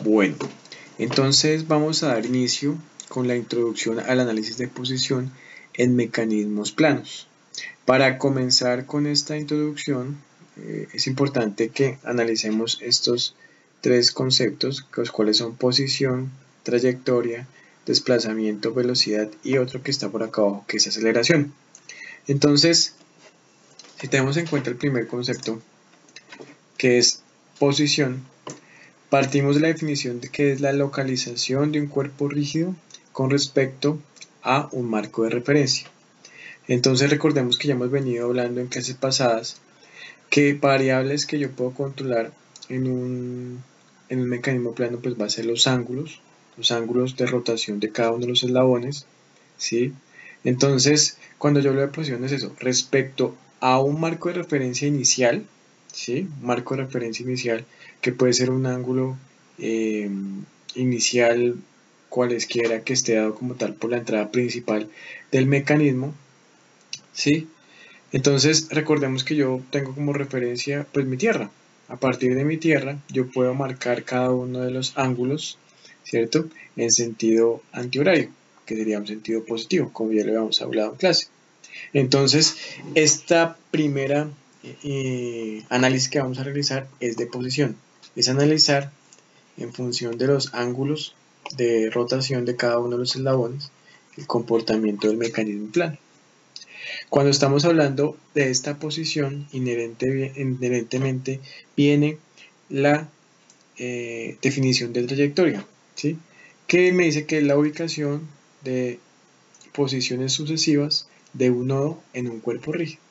Bueno, entonces vamos a dar inicio con la introducción al análisis de posición en mecanismos planos. Para comenzar con esta introducción, es importante que analicemos estos tres conceptos, los cuales son posición, trayectoria, desplazamiento, velocidad y otro que está por acá abajo, que es aceleración. Entonces, si tenemos en cuenta el primer concepto, que es posición, partimos de la definición de que es la localización de un cuerpo rígido con respecto a un marco de referencia. Entonces recordemos que ya hemos venido hablando en clases pasadas que variables que yo puedo controlar en un mecanismo plano pues va a ser los ángulos de rotación de cada uno de los eslabones, ¿sí? Entonces, cuando yo hablo de posición es eso, respecto a un marco de referencia inicial, ¿sí? Marco de referencia inicial que puede ser un ángulo inicial cualesquiera que esté dado como tal por la entrada principal del mecanismo, ¿sí? Entonces recordemos que yo tengo como referencia pues mi tierra. A partir de mi tierra yo puedo marcar cada uno de los ángulos, ¿cierto? En sentido antihorario, que sería un sentido positivo, como ya lo habíamos hablado en clase. Entonces, esta primera análisis que vamos a realizar es de posición. Es analizar en función de los ángulos de rotación de cada uno de los eslabones el comportamiento del mecanismo plano. Cuando estamos hablando de esta posición, inherentemente viene la definición de trayectoria, ¿sí? Que me dice que es la ubicación de posiciones sucesivas de un nodo en un cuerpo rígido.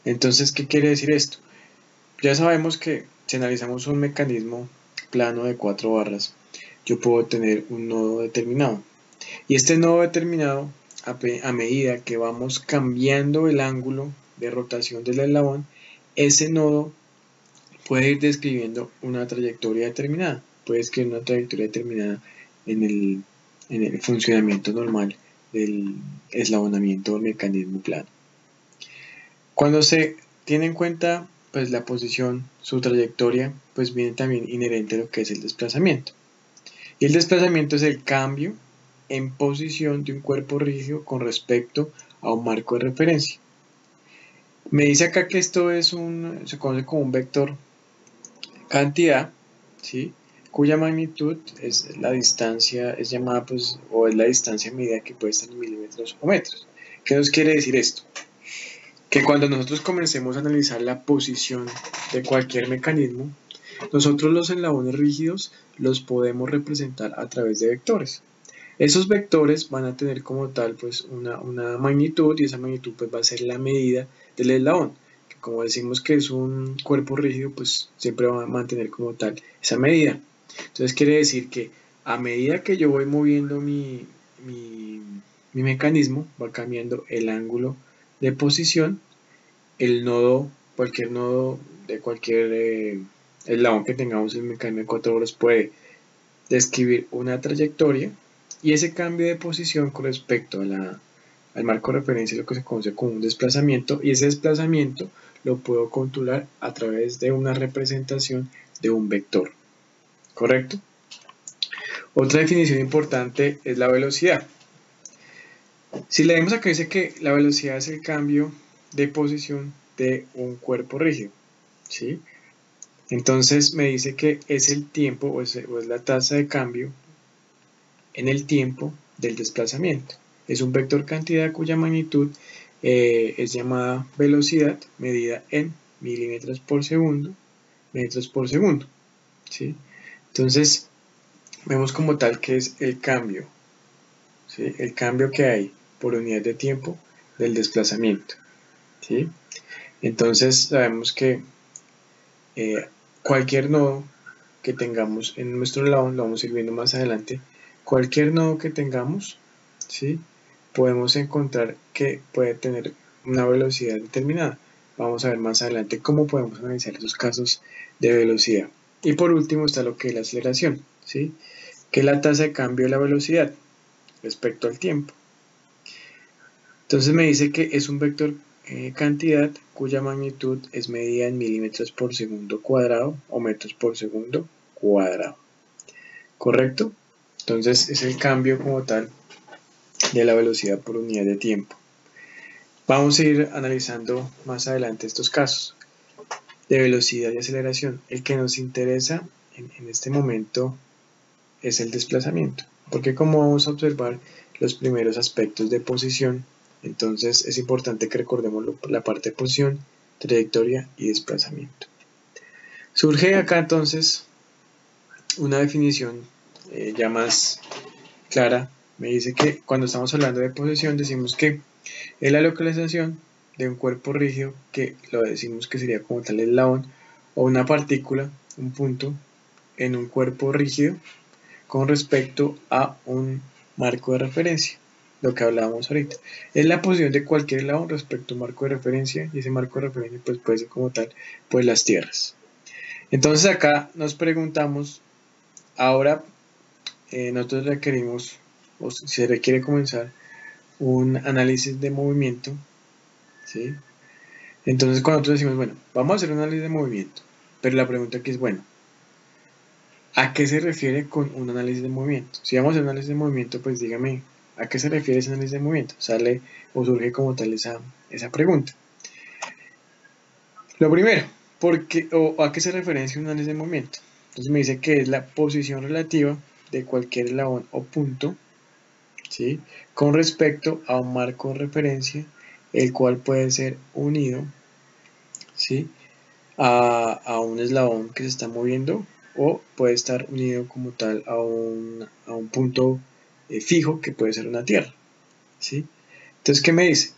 Entonces, ¿qué quiere decir esto? Ya sabemos que si analizamos un mecanismo plano de 4 barras, yo puedo tener un nodo determinado. Y este nodo determinado, a medida que vamos cambiando el ángulo de rotación del eslabón, ese nodo puede ir describiendo una trayectoria determinada. Puede escribir una trayectoria determinada en el funcionamiento normal del eslabonamiento del mecanismo plano. Cuando se tiene en cuenta pues, la posición, su trayectoria, pues viene también inherente a lo que es el desplazamiento. Y el desplazamiento es el cambio en posición de un cuerpo rígido con respecto a un marco de referencia. Me dice acá que esto se conoce como un vector cantidad, ¿sí? Cuya magnitud es la distancia, es llamada pues, o es la distancia medida que puede estar en milímetros o metros. ¿Qué nos quiere decir esto? Que cuando nosotros comencemos a analizar la posición de cualquier mecanismo, nosotros los eslabones rígidos los podemos representar a través de vectores. Esos vectores van a tener como tal pues una magnitud y esa magnitud pues va a ser la medida del eslabón. Que como decimos que es un cuerpo rígido pues siempre va a mantener como tal esa medida. Entonces quiere decir que a medida que yo voy moviendo mi mecanismo va cambiando el ángulo de posición, el nodo, cualquier nodo de cualquier eslabón que tengamos en el mecanismo de 4 horas puede describir una trayectoria y ese cambio de posición con respecto al marco de referencia es lo que se conoce como un desplazamiento y ese desplazamiento lo puedo controlar a través de una representación de un vector, ¿correcto? Otra definición importante es la velocidad. Si leemos acá dice que la velocidad es el cambio de posición de un cuerpo rígido, ¿sí? Entonces me dice que es el tiempo o es la tasa de cambio en el tiempo del desplazamiento. Es un vector cantidad cuya magnitud es llamada velocidad, medida en milímetros por segundo, metros por segundo, ¿sí? Entonces, vemos como tal que es el cambio, ¿sí? El cambio que hay por unidad de tiempo del desplazamiento, ¿sí? Entonces, sabemos que cualquier nodo que tengamos en nuestro eslabón, lo vamos a ir viendo más adelante, cualquier nodo que tengamos, ¿sí? Podemos encontrar que puede tener una velocidad determinada. Vamos a ver más adelante cómo podemos analizar esos casos de velocidad. Y por último está lo que es la aceleración, ¿sí? Que es la tasa de cambio de la velocidad respecto al tiempo. Entonces me dice que es un vector cantidad cuya magnitud es medida en milímetros por segundo cuadrado o metros por segundo cuadrado. ¿correcto? Entonces es el cambio como tal de la velocidad por unidad de tiempo. Vamos a ir analizando más adelante estos casos de velocidad y aceleración. El que nos interesa en este momento es el desplazamiento, porque como vamos a observar los primeros aspectos de posición, entonces es importante que recordemos la parte de posición, trayectoria y desplazamiento. Surge acá entonces una definición ya más clara. Me dice que cuando estamos hablando de posición decimos que es la localización de un cuerpo rígido, que lo decimos que sería como tal el eslabón, o una partícula, un punto, en un cuerpo rígido con respecto a un marco de referencia, lo que hablábamos ahorita. Es la posición de cualquier eslabón respecto a un marco de referencia, y ese marco de referencia pues puede ser como tal pues las tierras. Entonces acá nos preguntamos, ahora nosotros requerimos, o se requiere comenzar un análisis de movimiento, ¿sí? Entonces cuando nosotros decimos, bueno, vamos a hacer un análisis de movimiento, pero la pregunta aquí es, bueno, ¿a qué se refiere con un análisis de movimiento? Si vamos a hacer un análisis de movimiento, pues dígame, ¿a qué se refiere ese análisis de movimiento? Sale o surge como tal esa pregunta. Lo primero, ¿a qué se referencia un análisis de movimiento? Entonces me dice que es la posición relativa de cualquier eslabón o punto, ¿sí?, con respecto a un marco de referencia, el cual puede ser unido, ¿sí?, a un eslabón que se está moviendo, o puede estar unido como tal a un punto fijo, que puede ser una tierra, ¿sí? Entonces, ¿qué me dice?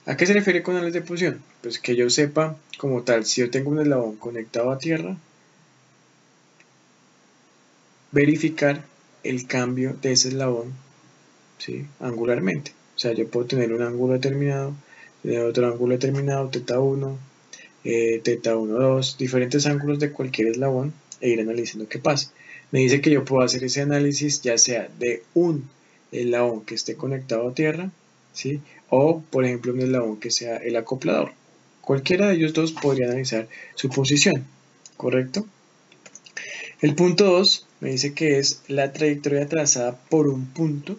¿A qué se refiere con análisis de posición? Pues que yo sepa como tal, si yo tengo un eslabón conectado a tierra, verificar el cambio de ese eslabón, ¿sí?, angularmente. O sea, yo puedo tener un ángulo determinado, tener otro ángulo determinado, θ1, θ1, 2, diferentes ángulos de cualquier eslabón, e ir analizando qué pasa. Me dice que yo puedo hacer ese análisis ya sea de un eslabón que esté conectado a tierra, ¿sí?, o por ejemplo un eslabón que sea el acoplador. Cualquiera de ellos dos podría analizar su posición, ¿correcto? El punto 2 me dice que es la trayectoria trazada por un punto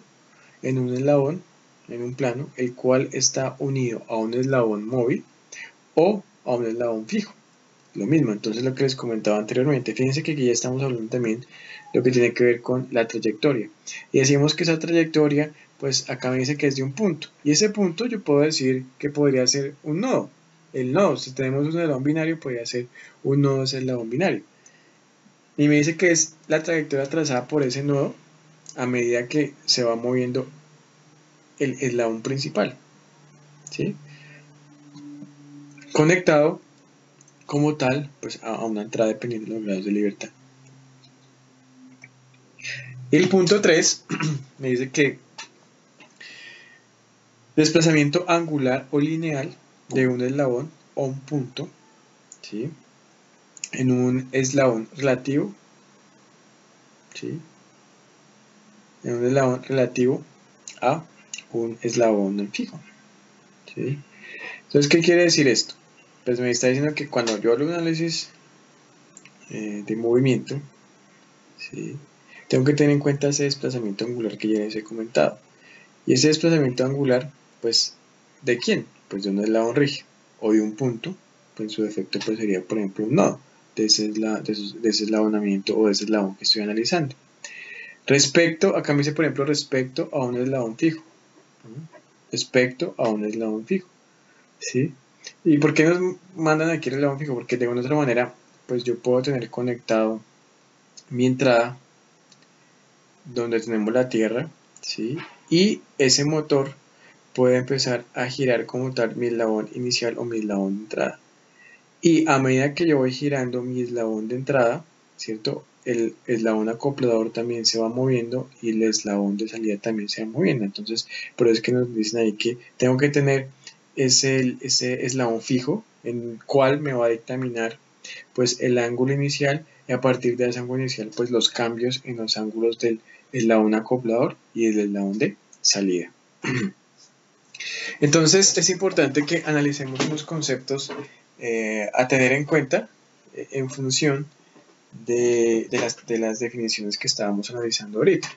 en un eslabón, en un plano, el cual está unido a un eslabón móvil o a un eslabón fijo. Lo mismo, entonces lo que les comentaba anteriormente, fíjense que aquí ya estamos hablando también lo que tiene que ver con la trayectoria. Y decimos que esa trayectoria, pues acá me dice que es de un punto. Y ese punto yo puedo decir que podría ser un nodo. El nodo, si tenemos un eslabón binario, podría ser un nodo de ese eslabón binario. Y me dice que es la trayectoria trazada por ese nodo a medida que se va moviendo el eslabón principal, ¿sí?, conectado como tal pues a una entrada dependiendo de los grados de libertad. El punto 3 me dice que desplazamiento angular o lineal de un eslabón o un punto, ¿sí?, en un eslabón relativo, ¿sí?, en un eslabón relativo a un eslabón fijo, ¿sí? Entonces, ¿qué quiere decir esto? Pues me está diciendo que cuando yo hago un análisis de movimiento, ¿sí?, tengo que tener en cuenta ese desplazamiento angular que ya les he comentado. Y ese desplazamiento angular, pues, ¿de quién? Pues de un eslabón rígido o de un punto, pues en su defecto pues sería, por ejemplo, un nodo de ese eslabonamiento o de ese eslabón que estoy analizando. Acá me dice, por ejemplo, respecto a un eslabón fijo. Respecto a un eslabón fijo, ¿sí? ¿Y por qué nos mandan aquí el eslabón fijo? Porque de una otra manera, pues yo puedo tener conectado mi entrada donde tenemos la tierra, ¿sí?, y ese motor puede empezar a girar como tal mi eslabón inicial o mi eslabón de entrada. Y a medida que yo voy girando mi eslabón de entrada, ¿cierto?, el eslabón acoplador también se va moviendo y el eslabón de salida también se va moviendo. Entonces, por eso es que nos dicen ahí que tengo que tener ese eslabón fijo, en el cual me va a dictaminar pues el ángulo inicial, y a partir de ese ángulo inicial pues los cambios en los ángulos del eslabón acoplador y el eslabón de salida. Entonces es importante que analicemos unos conceptos a tener en cuenta en función de las definiciones que estábamos analizando ahorita.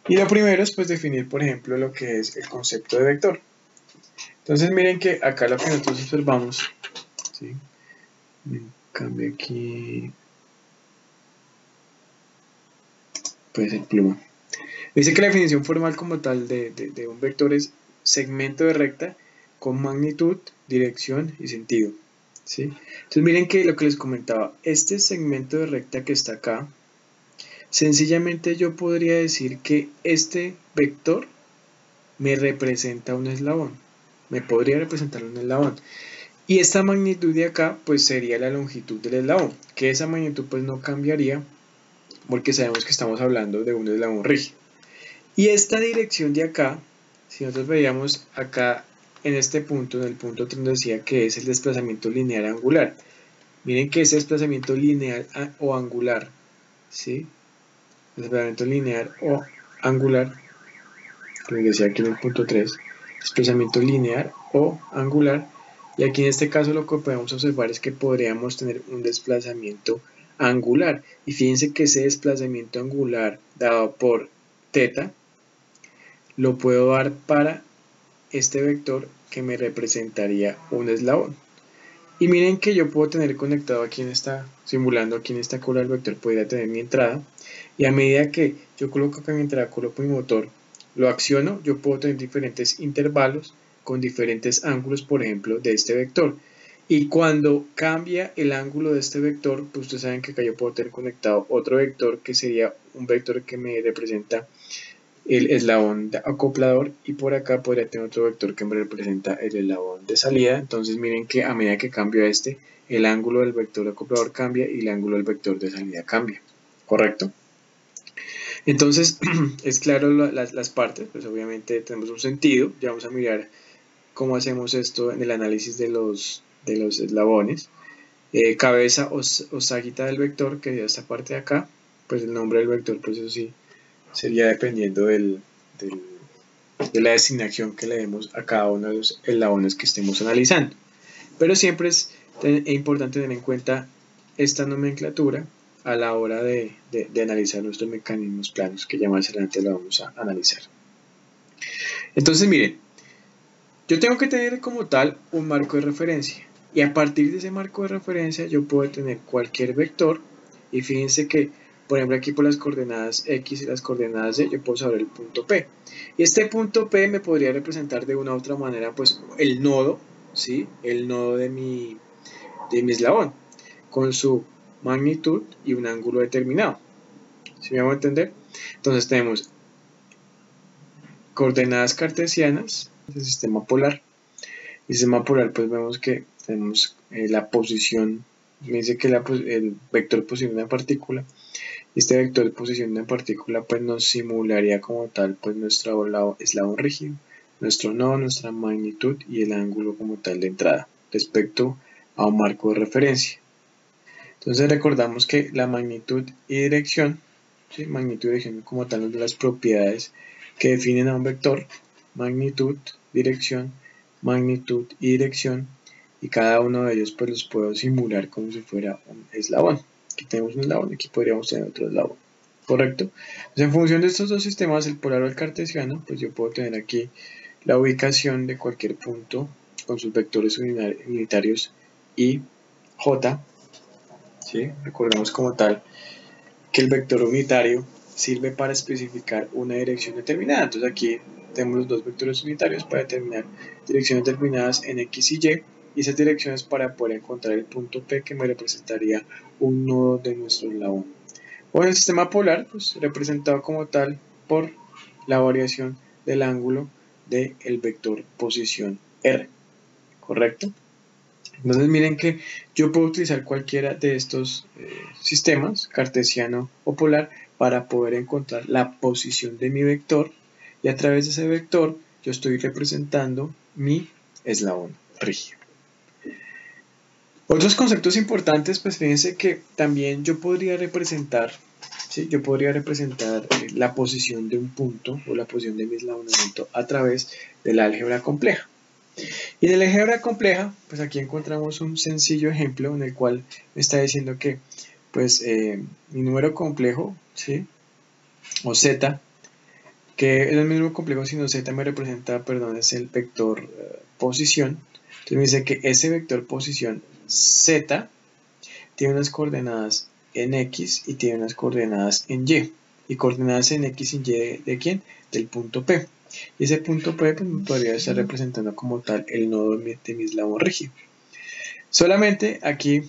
Y lo primero es pues definir, por ejemplo, lo que es el concepto de vector. Entonces miren que acá lo que nosotros observamos, ¿sí? Me cambio aquí, puede ser pluma. Dice que la definición formal como tal de un vector es segmento de recta con magnitud, dirección y sentido, ¿sí? Entonces miren que lo que les comentaba, este segmento de recta que está acá, sencillamente yo podría decir que este vector me representa un eslabón, me podría representar un eslabón. Y esta magnitud de acá pues sería la longitud del eslabón, que esa magnitud pues no cambiaría porque sabemos que estamos hablando de un eslabón rígido. Y esta dirección de acá, si nosotros veíamos acá en este punto, en el punto 3 decía que es el desplazamiento lineal angular. Miren que ese desplazamiento lineal o angular, ¿sí? Desplazamiento lineal o angular, como decía aquí en el punto 3, desplazamiento lineal o angular. Y aquí en este caso lo que podemos observar es que podríamos tener un desplazamiento angular. Y fíjense que ese desplazamiento angular dado por θ lo puedo dar para este vector que me representaría un eslabón. Y miren que yo puedo tener conectado aquí en esta, simulando aquí en esta cola del vector, podría tener mi entrada. Y a medida que yo coloco acá mi entrada, coloco mi motor, lo acciono, yo puedo tener diferentes intervalos con diferentes ángulos, por ejemplo, de este vector. Y cuando cambia el ángulo de este vector, pues ustedes saben que acá yo puedo tener conectado otro vector que sería un vector que me representa el eslabón acoplador, y por acá podría tener otro vector que me representa el eslabón de salida. Entonces miren que a medida que cambio este, el ángulo del vector acoplador cambia y el ángulo del vector de salida cambia, ¿correcto? Entonces es claro las partes, pues obviamente tenemos un sentido. Ya vamos a mirar cómo hacemos esto en el análisis de los eslabones. Cabeza o ságita del vector, que es esta parte de acá, pues el nombre del vector, pues eso sí sería dependiendo de la designación que le demos a cada uno de los eslabones que estemos analizando. Pero siempre es importante tener en cuenta esta nomenclatura a la hora de analizar nuestros mecanismos planos, que ya más adelante lo vamos a analizar. Entonces miren, yo tengo que tener como tal un marco de referencia, y a partir de ese marco de referencia yo puedo tener cualquier vector. Y fíjense que, por ejemplo, aquí por las coordenadas X y las coordenadas Y, yo puedo saber el punto P. Y este punto P me podría representar de una u otra manera, pues, el nodo, ¿sí? El nodo de mi eslabón, con su magnitud y un ángulo determinado. ¿Sí me hago entender? Entonces tenemos coordenadas cartesianas, el sistema polar. El sistema polar, pues vemos que tenemos la posición, me dice que el vector posición de una partícula. Este vector de posición de una partícula pues nos simularía como tal pues nuestro eslabón rígido, nuestro nodo, nuestra magnitud y el ángulo como tal de entrada respecto a un marco de referencia. Entonces recordamos que la magnitud y dirección, ¿sí? Magnitud y dirección como tal de las propiedades que definen a un vector, magnitud, dirección, magnitud y dirección, y cada uno de ellos pues los puedo simular como si fuera un eslabón. Aquí tenemos un eslabón, aquí podríamos tener otro eslabón, ¿correcto? Entonces, en función de estos dos sistemas, el polar o el cartesiano, pues yo puedo tener aquí la ubicación de cualquier punto con sus vectores unitarios y j, ¿sí? Recordemos como tal que el vector unitario sirve para especificar una dirección determinada. Entonces aquí tenemos los dos vectores unitarios para determinar direcciones determinadas en X y Y, y esas direcciones para poder encontrar el punto P que me representaría un nodo de nuestro eslabón. O en el sistema polar, pues representado como tal por la variación del ángulo del vector posición R, ¿correcto? Entonces miren que yo puedo utilizar cualquiera de estos sistemas, cartesiano o polar, para poder encontrar la posición de mi vector, y a través de ese vector yo estoy representando mi eslabón rígido. Otros conceptos importantes, pues fíjense que también yo podría representar, ¿sí? Yo podría representar la posición de un punto o la posición de mi eslabonamiento a través del álgebra compleja. Y en la álgebra compleja, pues aquí encontramos un sencillo ejemplo en el cual me está diciendo que pues mi número complejo, ¿sí? O z, que es el mismo complejo, sino z me representa, perdón, es el vector posición. Entonces me dice que ese vector posición z tiene unas coordenadas en x y tiene unas coordenadas en y. Y coordenadas en x y y ¿de quién? Del punto P. Y ese punto P pues, me podría estar representando como tal el nodo de mi eslabón rígido. Solamente aquí,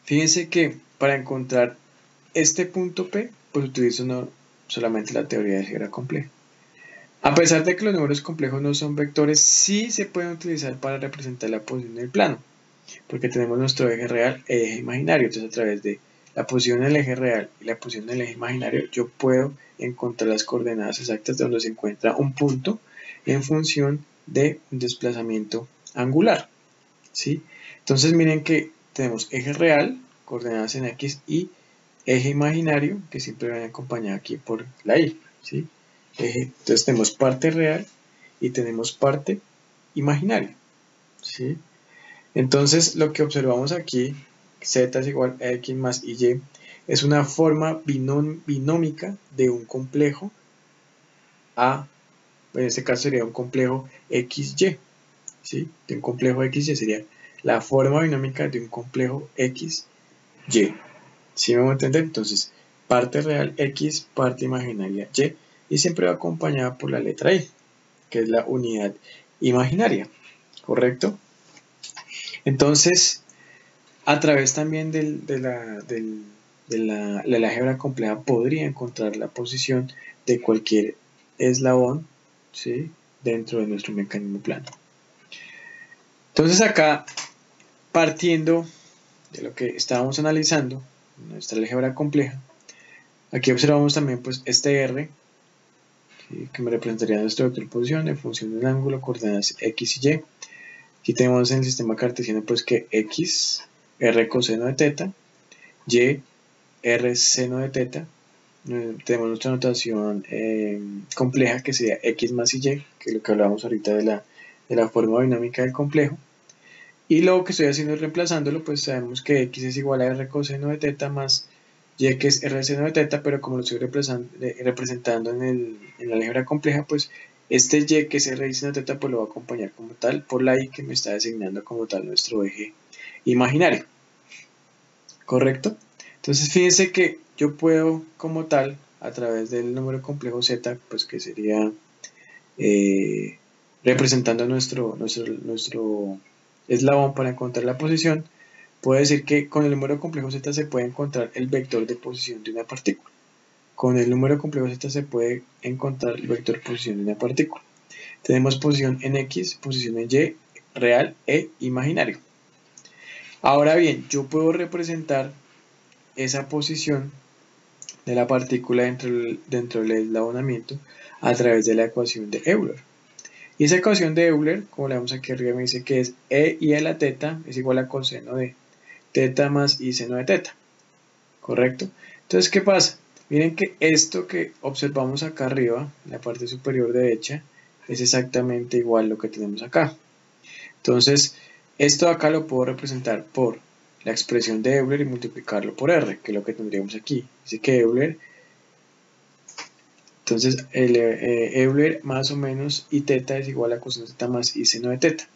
fíjense que para encontrar este punto P, pues utilizo solamente la teoría de álgebra compleja. A pesar de que los números complejos no son vectores, sí se pueden utilizar para representar la posición del plano, porque tenemos nuestro eje real e eje imaginario. Entonces, a través de la posición del eje real y la posición del eje imaginario, yo puedo encontrar las coordenadas exactas de donde se encuentra un punto en función de un desplazamiento angular, ¿sí? Entonces, miren que tenemos eje real, coordenadas en X, y eje imaginario, que siempre viene acompañado aquí por la Y, ¿sí? Entonces tenemos parte real y tenemos parte imaginaria, ¿sí? Entonces lo que observamos aquí, z es igual a x más y, es una forma binómica de un complejo A, en este caso sería un complejo XY, ¿sí? De un complejo XY sería la forma binómica de un complejo XY. ¿Sí me voy a entender? Entonces, parte real X, parte imaginaria Y siempre va acompañada por la letra Y, que es la unidad imaginaria, ¿correcto? Entonces, a través también de la álgebra compleja podría encontrar la posición de cualquier eslabón, ¿sí? Dentro de nuestro mecanismo plano. Entonces acá, partiendo de lo que estábamos analizando, nuestra álgebra compleja, aquí observamos también pues este R, ¿sí? Que me representaría nuestro vector posición en función de un ángulo, coordenadas X y Y. Aquí tenemos en el sistema cartesiano pues que X, R coseno de teta, Y, R seno de teta. Tenemos nuestra notación compleja que sería X más Y, que es lo que hablábamos ahorita de la forma dinámica del complejo. Y lo que estoy haciendo es reemplazándolo, pues sabemos que X es igual a R coseno de teta más Y, que es R seno de teta, pero como lo estoy representando en la álgebra compleja, pues este Y, que es R seno de teta, pues lo va a acompañar como tal por la Y, que me está designando como tal nuestro eje imaginario. ¿Correcto? Entonces fíjense que yo puedo como tal, a través del número complejo Z, pues que sería representando nuestro eslabón para encontrar la posición, puedo decir que con el número complejo Z se puede encontrar el vector de posición de una partícula. Con el número complejo Z se puede encontrar el vector de posición de una partícula. Tenemos posición en X, posición en Y, real e imaginario. Ahora bien, yo puedo representar esa posición de la partícula dentro del eslabonamiento a través de la ecuación de Euler. Y esa ecuación de Euler, como la vemos aquí arriba, me dice que es E y a la teta es igual a coseno de teta más I seno de teta. ¿Correcto? Entonces, ¿qué pasa? Miren que esto que observamos acá arriba, en la parte superior derecha, es exactamente igual a lo que tenemos acá. Entonces, esto acá lo puedo representar por la expresión de Euler y multiplicarlo por R, que es lo que tendríamos aquí. Dice que Euler, entonces Euler más o menos I teta es igual a coseno de teta más I seno de teta.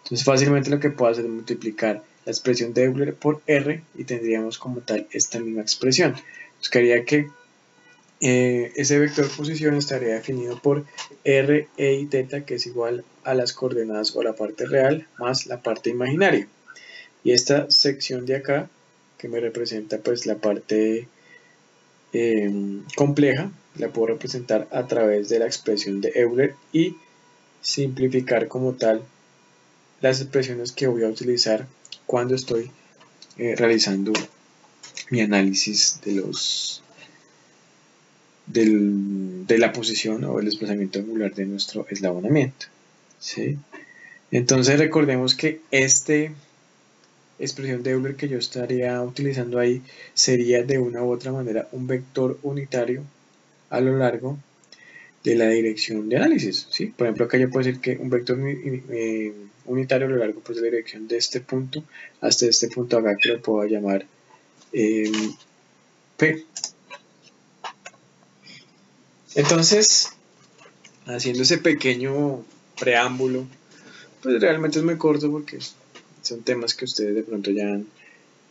Entonces fácilmente lo que puedo hacer es multiplicar la expresión de Euler por R y tendríamos como tal esta misma expresión. Buscaría que ese vector posición estaría definido por R, E y teta, que es igual a las coordenadas o la parte real más la parte imaginaria. Y esta sección de acá, que me representa pues la parte compleja, la puedo representar a través de la expresión de Euler y simplificar como tal las expresiones que voy a utilizar cuando estoy realizando mi análisis de la posición o el desplazamiento angular de nuestro eslabonamiento, ¿sí? Entonces recordemos que esta expresión de Euler que yo estaría utilizando ahí sería de una u otra manera un vector unitario a lo largo de la dirección de análisis, ¿sí? Por ejemplo, acá yo puedo decir que un vector unitario a lo largo pues, de la dirección de este punto hasta este punto acá, que lo puedo llamar P. Entonces, haciendo ese pequeño preámbulo, pues realmente es muy corto porque son temas que ustedes de pronto ya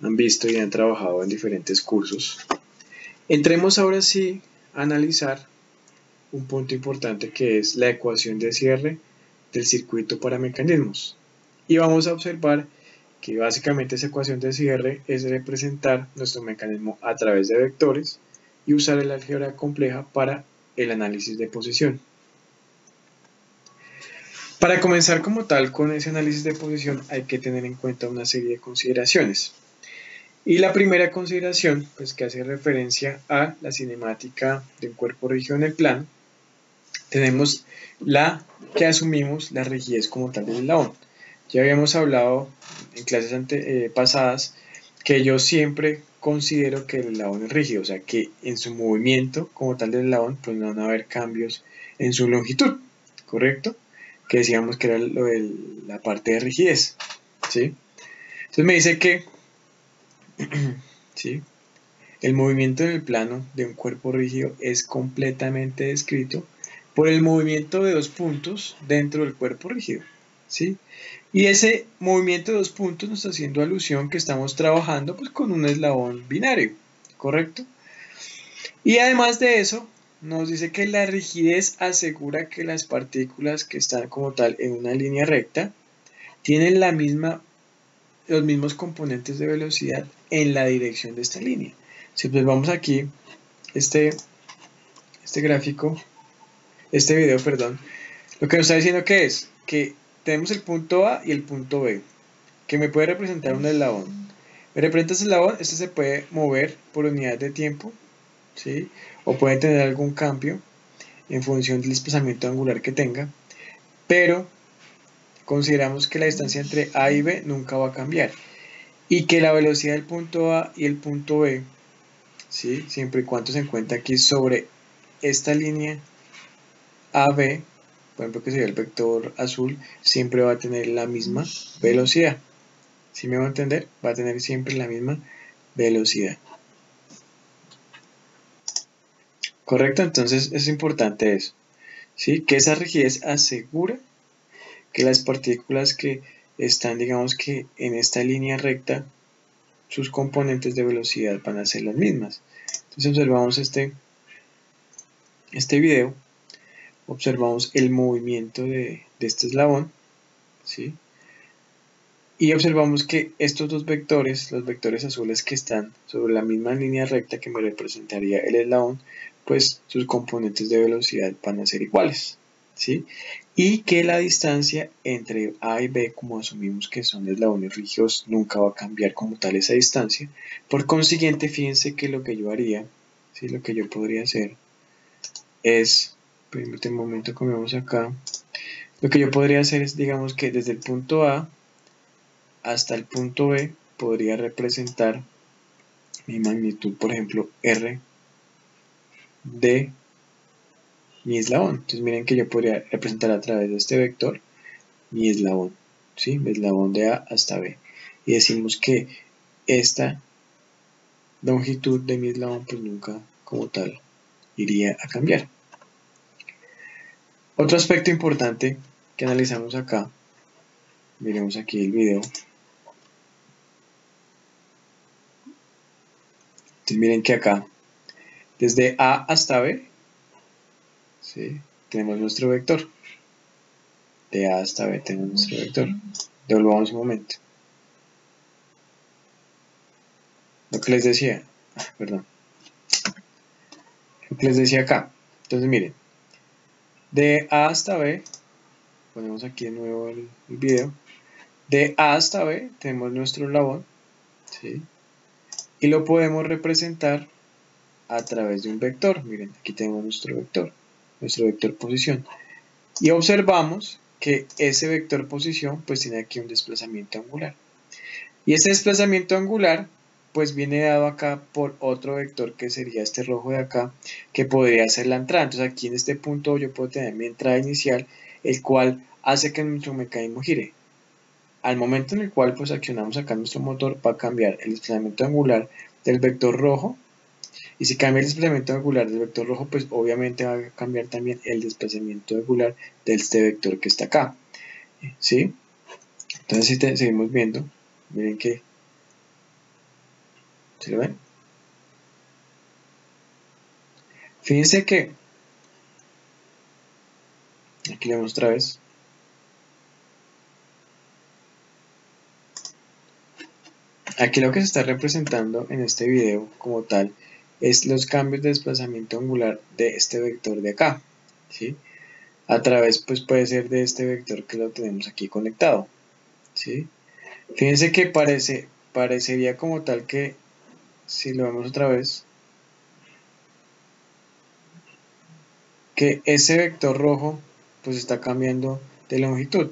han visto y han trabajado en diferentes cursos. Entremos ahora sí a analizar un punto importante que es la ecuación de cierre del circuito para mecanismos. Y vamos a observar que básicamente esa ecuación de cierre es representar nuestro mecanismo a través de vectores y usar el álgebra compleja para el análisis de posición. Para comenzar como tal con ese análisis de posición hay que tener en cuenta una serie de consideraciones. Y la primera consideración, pues que hace referencia a la cinemática de un cuerpo rígido en el plano, tenemos la que asumimos la rigidez como tal del eslabón. Ya habíamos hablado en clases pasadas que yo siempre considero que el eslabón es rígido, o sea que en su movimiento como tal del eslabón pues no van a haber cambios en su longitud, ¿correcto? Que decíamos que era lo de la parte de rigidez, ¿sí? Entonces me dice que ¿sí? El movimiento en el plano de un cuerpo rígido es completamente descrito por el movimiento de dos puntos dentro del cuerpo rígido, ¿sí? Y ese movimiento de dos puntos nos está haciendo alusión que estamos trabajando pues, con un eslabón binario, ¿correcto? Y además de eso, nos dice que la rigidez asegura que las partículas que están como tal en una línea recta tienen los mismos componentes de velocidad en la dirección de esta línea. Si observamos aquí este gráfico, este video, perdón, lo que nos está diciendo que es que tenemos el punto A y el punto B, que me puede representar un eslabón. Me representa ese eslabón, este se puede mover por unidad de tiempo, ¿sí? O puede tener algún cambio en función del desplazamiento angular que tenga, pero consideramos que la distancia entre A y B nunca va a cambiar y que la velocidad del punto A y el punto B, ¿sí? Siempre y cuando se encuentre aquí sobre esta línea AB, por ejemplo que sería el vector azul, siempre va a tener la misma velocidad. ¿Sí me va a entender? Va a tener siempre la misma velocidad. ¿Correcto? Entonces es importante eso. ¿Sí? Que esa rigidez asegura que las partículas que están, digamos que en esta línea recta, sus componentes de velocidad van a ser las mismas. Entonces observamos este video, observamos el movimiento de este eslabón, ¿sí? Y observamos que estos dos vectores, los vectores azules que están sobre la misma línea recta que me representaría el eslabón, pues sus componentes de velocidad van a ser iguales, ¿sí? Y que la distancia entre A y B, como asumimos que son eslabones rígidos, nunca va a cambiar como tal esa distancia. Por consiguiente, fíjense que lo que yo haría, ¿sí? Lo que yo podría hacer es, permítanme un momento que vemos acá, lo que yo podría hacer es, digamos que desde el punto A hasta el punto B podría representar mi magnitud, por ejemplo, R de mi eslabón. Entonces miren que yo podría representar a través de este vector mi eslabón, ¿sí? Mi eslabón de A hasta B. Y decimos que esta longitud de mi eslabón pues nunca como tal iría a cambiar. Otro aspecto importante que analizamos acá, miremos aquí el video. Entonces miren que acá, desde A hasta B, ¿sí? Tenemos nuestro vector. De A hasta B tenemos nuestro vector. Devolvamos un momento. Lo que les decía, perdón. Lo que les decía acá. Entonces miren, de A hasta B, ponemos aquí de nuevo el video. De A hasta B tenemos nuestro eslabón, ¿sí? Y lo podemos representar a través de un vector. Miren, aquí tenemos nuestro vector posición. Y observamos que ese vector posición pues tiene aquí un desplazamiento angular. Y ese desplazamiento angular pues viene dado acá por otro vector que sería este rojo de acá, que podría ser la entrada. Entonces aquí en este punto yo puedo tener mi entrada inicial, el cual hace que nuestro mecanismo gire. Al momento en el cual pues accionamos acá nuestro motor, va a cambiar el desplazamiento angular del vector rojo. Y si cambia el desplazamiento angular del vector rojo, pues obviamente va a cambiar también el desplazamiento angular de este vector que está acá. ¿Sí? Entonces si seguimos viendo, miren que, ¿se lo ven? Fíjense que, aquí lo vemos otra vez, aquí lo que se está representando en este video como tal es los cambios de desplazamiento angular de este vector de acá, ¿sí? A través, pues puede ser de este vector que lo tenemos aquí conectado, ¿sí? Fíjense que parecería como tal que, si lo vemos otra vez, que ese vector rojo pues está cambiando de longitud.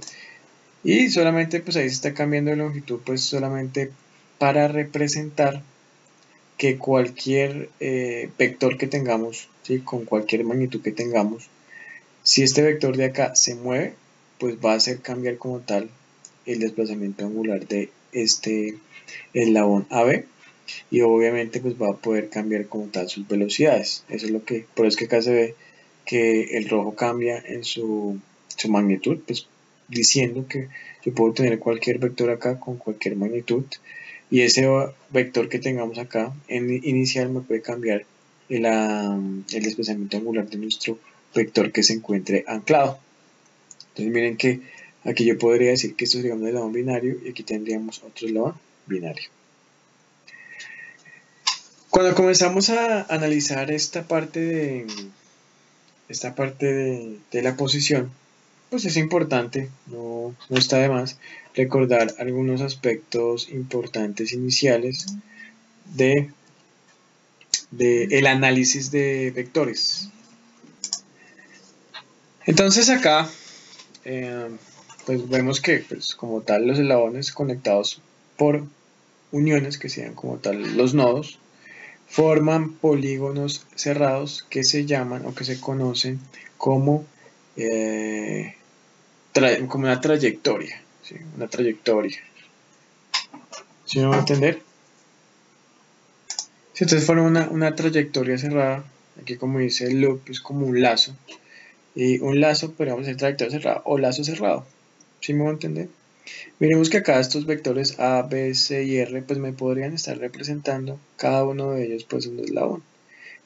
Y solamente pues ahí se está cambiando de longitud pues solamente para representar que cualquier vector que tengamos, ¿sí? Con cualquier magnitud que tengamos, si este vector de acá se mueve, pues va a hacer cambiar como tal el desplazamiento angular de este eslabón AB, y obviamente pues va a poder cambiar como tal sus velocidades. Eso es lo que, por eso es que acá se ve que el rojo cambia en su magnitud, pues diciendo que yo puedo tener cualquier vector acá con cualquier magnitud, y ese vector que tengamos acá en inicial me puede cambiar el desplazamiento angular de nuestro vector que se encuentre anclado. Entonces miren que aquí yo podría decir que esto es, digamos, el eslabón binario, y aquí tendríamos otro eslabón binario. Cuando comenzamos a analizar esta parte de la posición, pues es importante, no está de más, recordar algunos aspectos importantes iniciales de el análisis de vectores. Entonces acá pues vemos que pues como tal los eslabones conectados por uniones, que sean como tal los nodos, forman polígonos cerrados que se llaman o que se conocen como, como una trayectoria, ¿sí? Una trayectoria. ¿Sí me va a entender? Si ustedes forman una trayectoria cerrada, aquí como dice el loop, es como un lazo, y un lazo podríamos decir trayectoria cerrada o lazo cerrado. ¿Sí me va a entender? Miremos que acá estos vectores A, B, C y R pues me podrían estar representando cada uno de ellos pues un eslabón.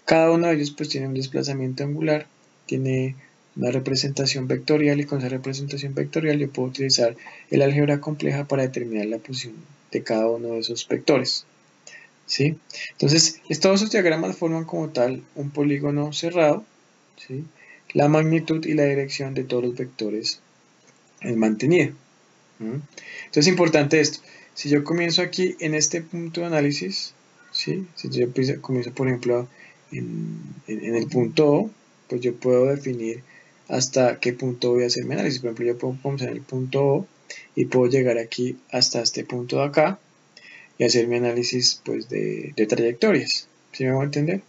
Cada uno de ellos pues tiene un desplazamiento angular, tiene una representación vectorial, y con esa representación vectorial yo puedo utilizar el álgebra compleja para determinar la posición de cada uno de esos vectores, ¿sí? Entonces, todos estos diagramas forman como tal un polígono cerrado, ¿sí? La magnitud y la dirección de todos los vectores es mantenida. Entonces es importante esto. Si yo comienzo aquí en este punto de análisis, ¿sí? Si yo comienzo por ejemplo en el punto O, pues yo puedo definir hasta qué punto voy a hacer mi análisis. Por ejemplo, yo puedo comenzar en el punto O y puedo llegar aquí hasta este punto de acá y hacer mi análisis pues de trayectorias. ¿Sí me voy a entender?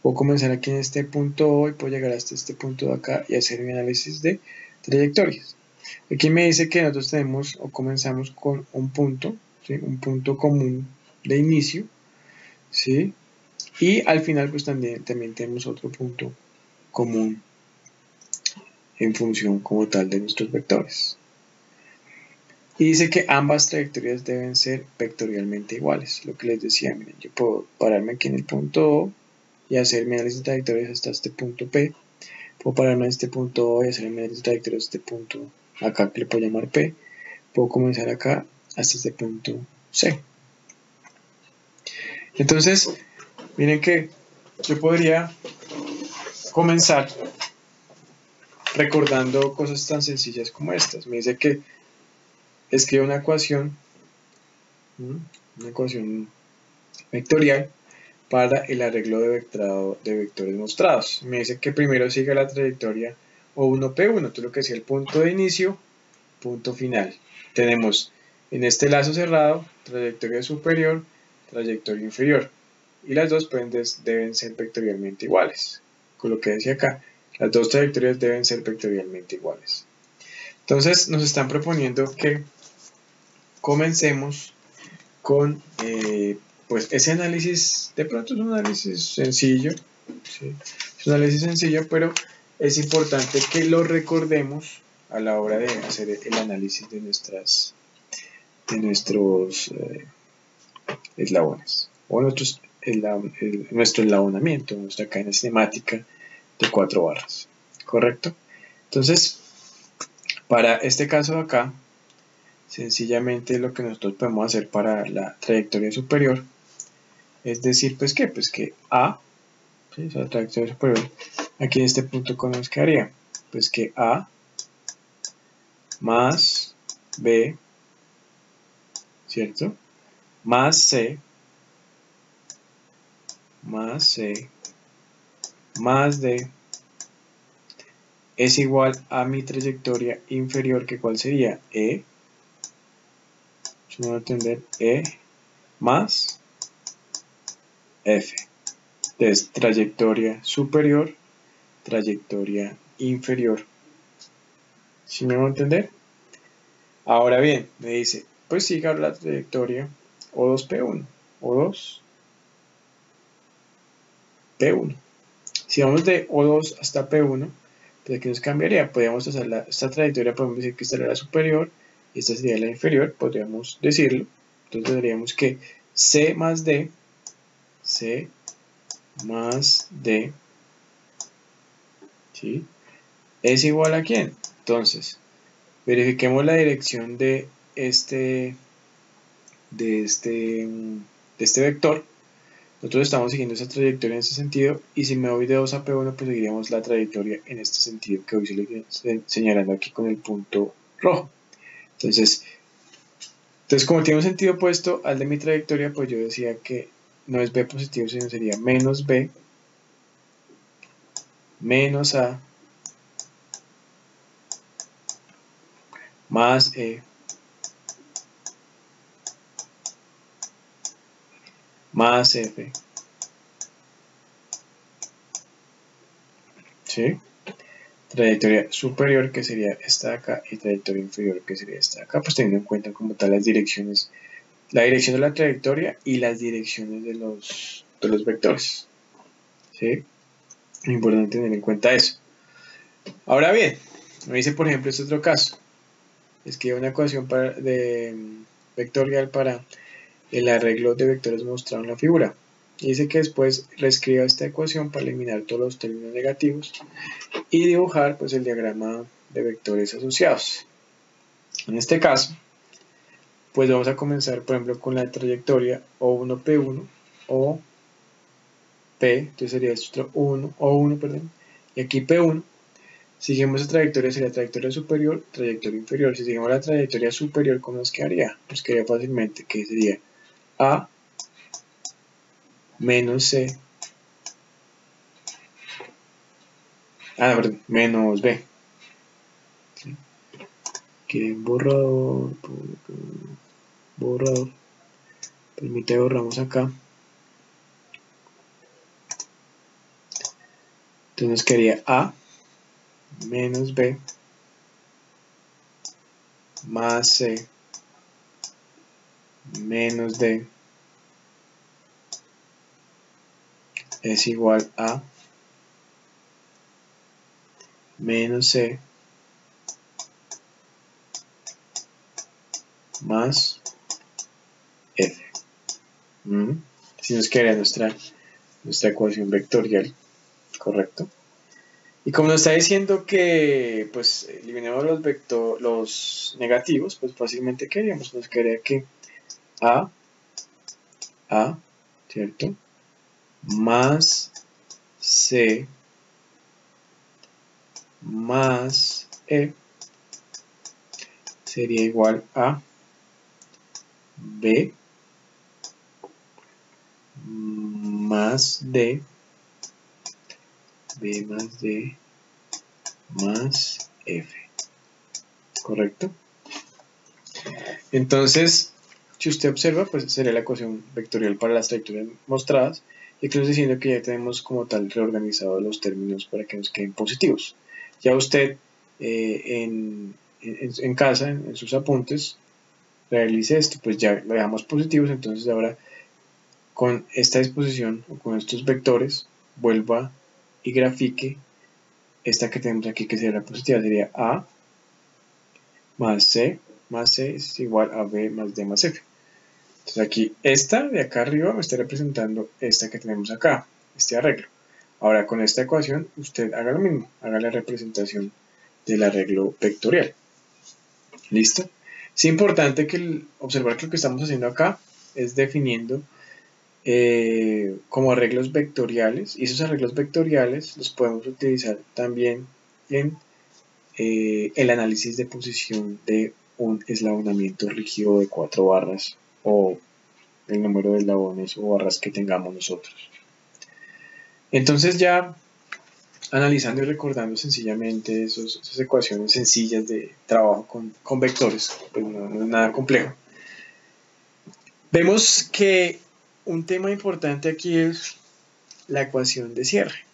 Puedo comenzar aquí en este punto O y puedo llegar hasta este punto de acá y hacer mi análisis de trayectorias. Aquí me dice que nosotros tenemos o comenzamos con un punto, ¿sí? Un punto común de inicio, ¿sí? Y al final pues también tenemos otro punto común en función como tal de nuestros vectores. Y dice que ambas trayectorias deben ser vectorialmente iguales. Lo que les decía, miren, yo puedo pararme aquí en el punto O y hacer mi análisis de trayectorias hasta este punto P. Puedo pararme en este punto O y hacer mi análisis de trayectorias hasta este punto acá que le puedo llamar P. Puedo comenzar acá hasta este punto C. Entonces, miren que yo podría comenzar recordando cosas tan sencillas como estas. Me dice que escribe una ecuación vectorial para el arreglo de vectores mostrados. Me dice que primero siga la trayectoria O1P1, entonces lo que decía el punto de inicio, punto final. Tenemos en este lazo cerrado trayectoria superior, trayectoria inferior, y las dos deben ser vectorialmente iguales. Con lo que decía acá, las dos trayectorias deben ser vectorialmente iguales. Entonces nos están proponiendo que comencemos con pues ese análisis de pronto es un análisis sencillo, ¿sí? Es un análisis sencillo, pero es importante que lo recordemos a la hora de hacer el análisis de nuestros eslabones o nuestro eslabonamiento, nuestra cadena cinemática de 4 barras, ¿correcto? Entonces, para este caso de acá, sencillamente lo que nosotros podemos hacer para la trayectoria superior es decir, pues que A, ¿sí? O sea, la trayectoria superior, aquí en este punto, ¿cómo nos quedaría? Pues que A más B, ¿cierto? Más C, más C, más D, es igual a mi trayectoria inferior, que ¿cuál sería? E, si me voy a entender, E más F. Entonces, trayectoria superior, trayectoria inferior. ¿Sí me voy a entender? Ahora bien, me dice, pues siga la trayectoria O2P1, O2P1. Si vamos de O2 hasta P1, pues aquí nos cambiaría. Podríamos hacer esta trayectoria, podemos decir que esta era la superior y esta sería la inferior, podríamos decirlo. Entonces tendríamos que C más D, C más D, ¿sí? ¿Es igual a quién? Entonces, verifiquemos la dirección de este vector. Nosotros estamos siguiendo esa trayectoria en este sentido, y si me voy de 2 a P1, pues seguiríamos la trayectoria en este sentido que hoy se le estoy señalando aquí con el punto rojo. Entonces, como tiene un sentido opuesto al de mi trayectoria, pues yo decía que no es B positivo, sino sería menos B, menos A, más E, más F, ¿sí? Trayectoria superior, que sería esta de acá, y trayectoria inferior, que sería esta de acá, pues teniendo en cuenta como tal las direcciones, la dirección de la trayectoria y las direcciones de los vectores, ¿sí? Es importante tener en cuenta eso. Ahora bien, me dice por ejemplo este otro caso, escribe una ecuación vectorial para el arreglo de vectores mostrado en la figura. Y dice que después reescriba esta ecuación para eliminar todos los términos negativos y dibujar pues el diagrama de vectores asociados. En este caso, pues vamos a comenzar por ejemplo con la trayectoria O1P1 o P, entonces sería esto O1, perdón, y aquí P1. Seguimos esa trayectoria, sería trayectoria superior, trayectoria inferior. Si seguimos la trayectoria superior, ¿cómo nos quedaría? Nos quedaría fácilmente que sería A menos C, perdón, menos B. ¿Sí? Aquí borrador, permite borramos acá. Entonces nos quedaría A menos B más C menos D es igual a menos C más F. Así nos quedaría nuestra ecuación vectorial, ¿correcto? Y como nos está diciendo que pues eliminemos los negativos, pues fácilmente quedaríamos, nos quedaría que A, ¿cierto? Más C más E sería igual a B más D, B más D más F, ¿correcto? Entonces, si usted observa, pues sería la ecuación vectorial para las trayectorias mostradas, y aquí nos está diciendo que ya tenemos como tal reorganizados los términos para que nos queden positivos. Ya usted en casa, en sus apuntes, realice esto, pues ya lo dejamos positivos. Entonces ahora con esta disposición o con estos vectores vuelva y grafique esta que tenemos aquí, que sería la positiva, sería A más C es igual a B más D más F. Entonces aquí esta de acá arriba me está representando esta que tenemos acá, este arreglo. Ahora con esta ecuación usted haga lo mismo, haga la representación del arreglo vectorial. ¿Listo? Es importante que observar que lo que estamos haciendo acá es definiendo como arreglos vectoriales, y esos arreglos vectoriales los podemos utilizar también en el análisis de posición de un eslabonamiento rígido de 4 barras o el número de eslabones o barras que tengamos nosotros. Entonces ya analizando y recordando sencillamente esas ecuaciones sencillas de trabajo con vectores, pues no es nada complejo. Vemos que un tema importante aquí es la ecuación de cierre.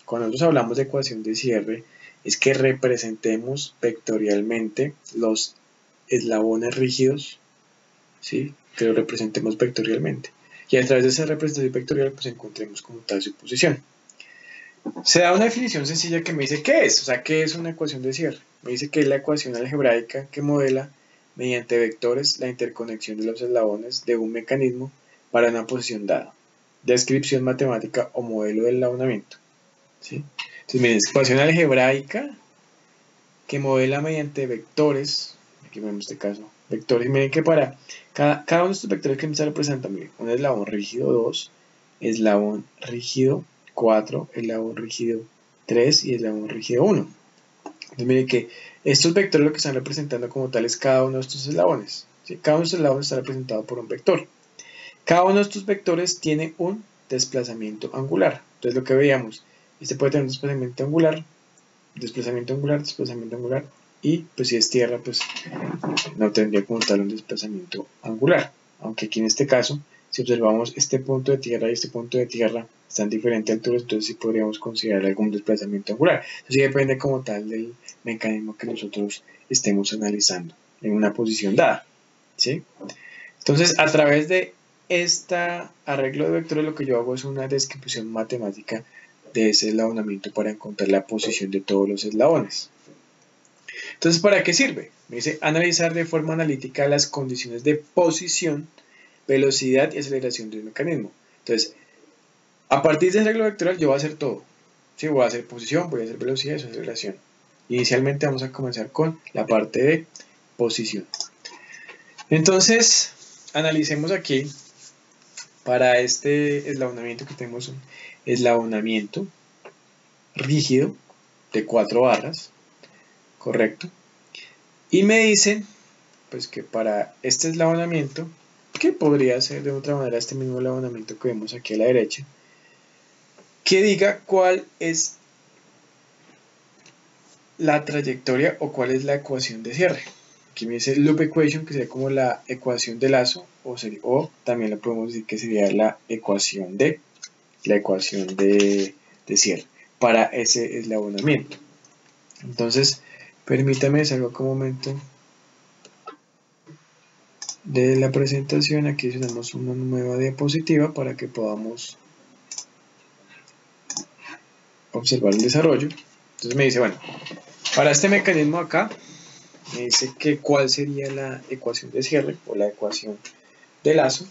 Cuando nosotros hablamos de ecuación de cierre, es que representemos vectorialmente los eslabones rígidos, ¿sí? Que lo representemos vectorialmente. Y a través de esa representación vectorial, pues encontremos como tal su posición. Se da una definición sencilla que me dice qué es, o sea, qué es una ecuación de cierre. Me dice que es la ecuación algebraica que modela mediante vectores la interconexión de los eslabones de un mecanismo para una posición dada. Descripción matemática o modelo del eslabonamiento. ¿Sí? Entonces, miren, es ecuación algebraica que modela mediante vectores, aquí vemos este caso, vectores, y miren que para cada uno de estos vectores que me está representando, miren, un eslabón rígido 2, eslabón rígido 4, eslabón rígido 3 y eslabón rígido 1. Entonces miren que estos vectores lo que están representando como tal es cada uno de estos eslabones. ¿Sí? Cada uno de estos eslabones está representado por un vector. Cada uno de estos vectores tiene un desplazamiento angular. Entonces lo que veíamos, este puede tener un desplazamiento angular, y pues si es tierra pues no tendría como tal un desplazamiento angular, aunque aquí en este caso si observamos este punto de tierra y este punto de tierra están en diferentes alturas, entonces sí podríamos considerar algún desplazamiento angular. Entonces sí depende como tal del mecanismo que nosotros estemos analizando en una posición dada, ¿sí? Entonces a través de este arreglo de vectores lo que yo hago es una descripción matemática de ese eslabonamiento para encontrar la posición de todos los eslabones. Entonces, ¿para qué sirve? Me dice analizar de forma analítica las condiciones de posición, velocidad y aceleración del mecanismo. Entonces, a partir de ese arreglo vectorial yo voy a hacer todo. ¿Sí? Voy a hacer posición, voy a hacer velocidad y aceleración. Inicialmente vamos a comenzar con la parte de posición. Entonces, analicemos aquí para este eslabonamiento que tenemos un eslabonamiento rígido de 4 barras, correcto, y me dicen pues que para este eslabonamiento, que podría ser de otra manera este mismo eslabonamiento que vemos aquí a la derecha, que diga cuál es la trayectoria o cuál es la ecuación de cierre. Aquí me dice loop equation, que sería como la ecuación de lazo, o también lo podemos decir que sería la ecuación de cierre para ese eslabonamiento. Entonces, permítame salgo un momento de la presentación. Aquí tenemos una nueva diapositiva para que podamos observar el desarrollo. Entonces me dice, bueno, para este mecanismo acá, me dice que cuál sería la ecuación de cierre o la ecuación de lazo,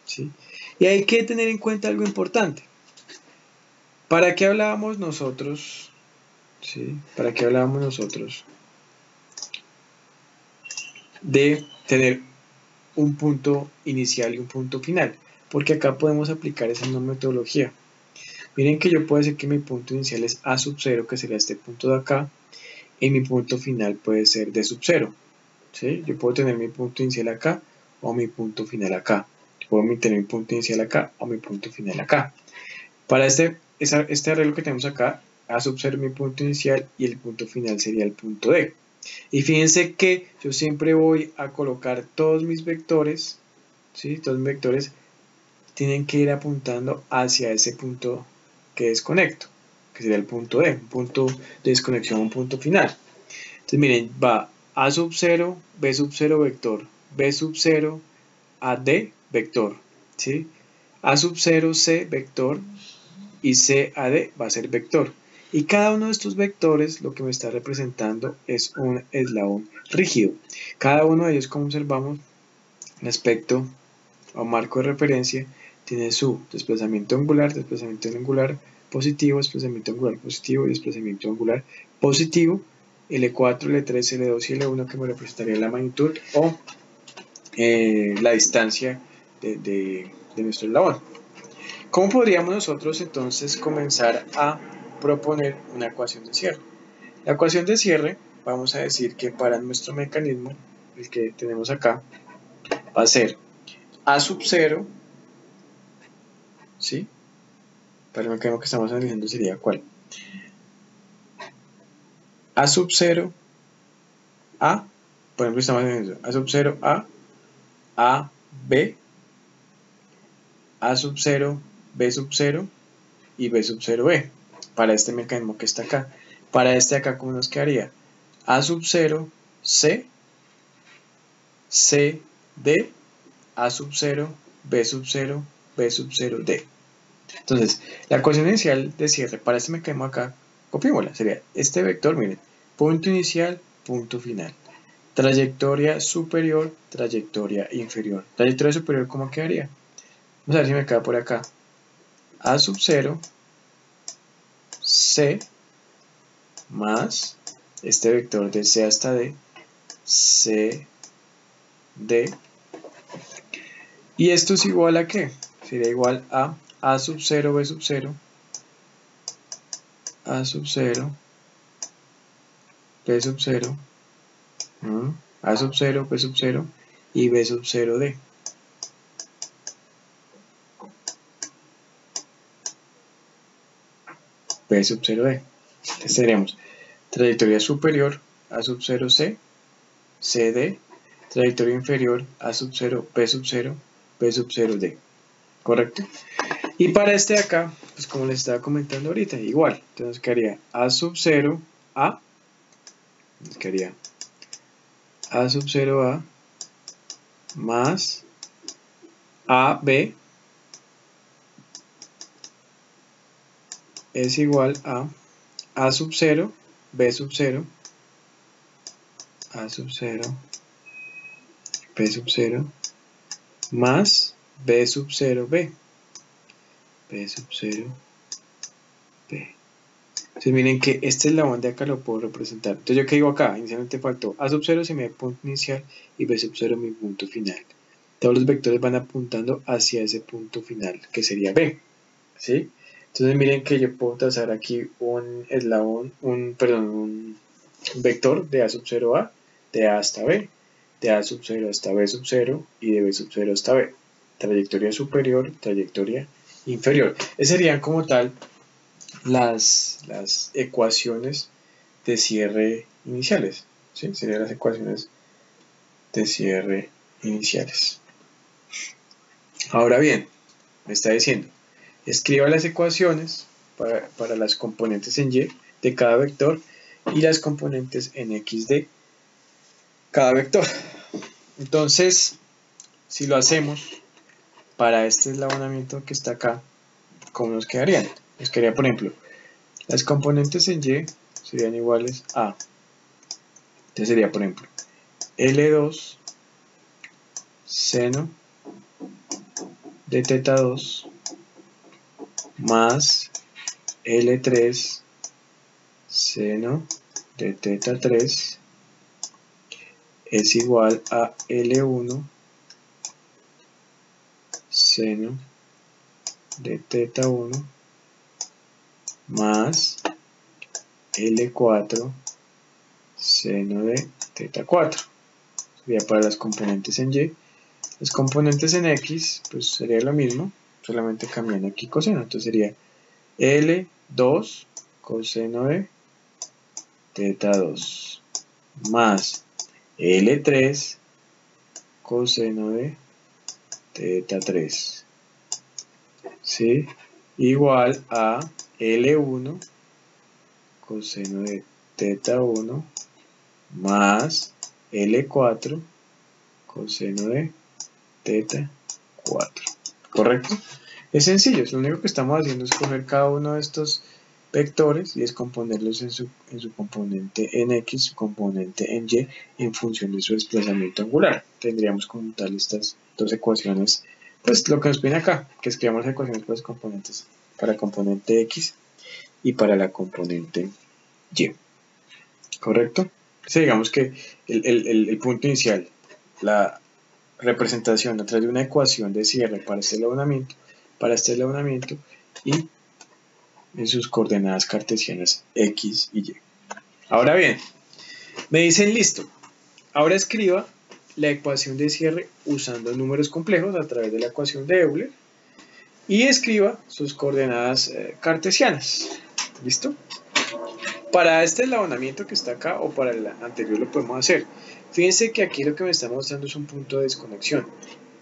¿sí? Y hay que tener en cuenta algo importante. ¿Para qué hablábamos nosotros? ¿Sí? ¿Para qué hablábamos nosotros de tener un punto inicial y un punto final? Porque acá podemos aplicar esa misma metodología. Miren que yo puedo decir que mi punto inicial es A sub 0, que sería este punto de acá, y mi punto final puede ser D sub 0. ¿Sí? Yo puedo tener mi punto inicial acá o mi punto final acá. Yo puedo tener mi punto inicial acá o mi punto final acá. Para este arreglo que tenemos acá, A sub 0 es mi punto inicial y el punto final sería el punto D. Y fíjense que yo siempre voy a colocar todos mis vectores, ¿sí? Todos mis vectores tienen que ir apuntando hacia ese punto que desconecto, que sería el punto D, un punto de desconexión, un punto final. Entonces miren, va A sub 0, B sub 0 vector, B sub 0, AD vector, ¿sí? A sub 0 C vector y CAD va a ser vector. Y cada uno de estos vectores lo que me está representando es un eslabón rígido. Cada uno de ellos, como observamos, respecto a un marco de referencia, tiene su desplazamiento angular positivo, desplazamiento angular positivo y desplazamiento angular positivo. L4, L3, L2 y L1 que me representaría la magnitud o la distancia de nuestro eslabón. ¿Cómo podríamos nosotros entonces comenzar a proponer una ecuación de cierre? La ecuación de cierre, vamos a decir que para nuestro mecanismo, el que tenemos acá, va a ser A sub 0, ¿sí? Para el mecanismo que estamos analizando sería ¿cuál? A sub 0, A, por ejemplo estamos analizando A sub 0, A, B, A sub 0, B sub 0 y B sub 0B, para este mecanismo que está acá. Para este acá, ¿cómo nos quedaría? A sub 0, C, C, D, A sub 0, B sub 0, B sub 0, D. Entonces, la ecuación inicial de cierre para este mecanismo acá, copiémosla, sería este vector, miren, punto inicial, punto final. Trayectoria superior, trayectoria inferior. Trayectoria superior, ¿cómo quedaría? Vamos a ver si me queda por acá. A sub 0, C, más este vector de C hasta D, C, D. ¿Y esto es igual a qué? Sería igual a sub 0, B sub 0, A sub 0, B sub 0, A sub 0, B sub 0 y B sub 0, D. B sub 0, D. Entonces tendremos trayectoria superior, A sub 0, C, CD, trayectoria inferior, A sub 0, B sub 0, B sub 0, D. ¿Correcto? Y para este de acá, pues como les estaba comentando ahorita, igual. Entonces quedaría A sub 0, A, nos quedaría A sub 0, A, más AB es igual A sub 0, B sub 0, A sub 0, B sub 0, más B sub 0, B. B sub 0, B. Entonces miren que este eslabón de acá lo puedo representar. Entonces yo que digo acá, inicialmente faltó A sub 0 se me da punto inicial y B sub 0 mi punto final. Todos los vectores van apuntando hacia ese punto final, que sería B. ¿Sí? Entonces miren que yo puedo trazar aquí un eslabón, un vector de A sub 0 A, de A hasta B, de A sub 0 hasta B sub 0 y de B sub 0 hasta B. Trayectoria superior, trayectoria inferior. Esas serían como tal las ecuaciones de cierre iniciales. ¿Sí? Serían las ecuaciones de cierre iniciales. Ahora bien, me está diciendo, escriba las ecuaciones para las componentes en Y de cada vector y las componentes en X de cada vector. Entonces, si lo hacemos para este eslabonamiento que está acá, ¿cómo nos quedarían? Nos quedaría, por ejemplo, las componentes en Y serían iguales a, entonces sería, por ejemplo, L2 seno de teta 2 más L3 seno de teta 3 es igual a L1 seno de teta 1 más L4 seno de teta 4. Sería para las componentes en Y. Las componentes en X, pues sería lo mismo, solamente cambiando aquí coseno. Entonces sería L2 coseno de teta 2 más L3 coseno de teta 3. ¿Sí? Igual a L1 coseno de teta 1 más L4 coseno de teta 4. ¿Correcto? Es sencillo, lo único que estamos haciendo es coger cada uno de estos vectores y descomponerlos en su componente en X, su componente en Y, en función de su desplazamiento angular. Tendríamos como tal estas dos ecuaciones, pues lo que nos piden acá, que escribamos las ecuaciones para los componentes, para el componente X y para la componente Y. ¿Correcto? Entonces digamos que el punto inicial, la representación a través de una ecuación de cierre para este enlaunamiento y en sus coordenadas cartesianas X y Y. Ahora bien, me dicen listo, ahora escriba la ecuación de cierre usando números complejos a través de la ecuación de Euler y escriba sus coordenadas cartesianas. ¿Listo? Para este eslabonamiento que está acá o para el anterior lo podemos hacer. Fíjense que aquí lo que me está mostrando es un punto de desconexión.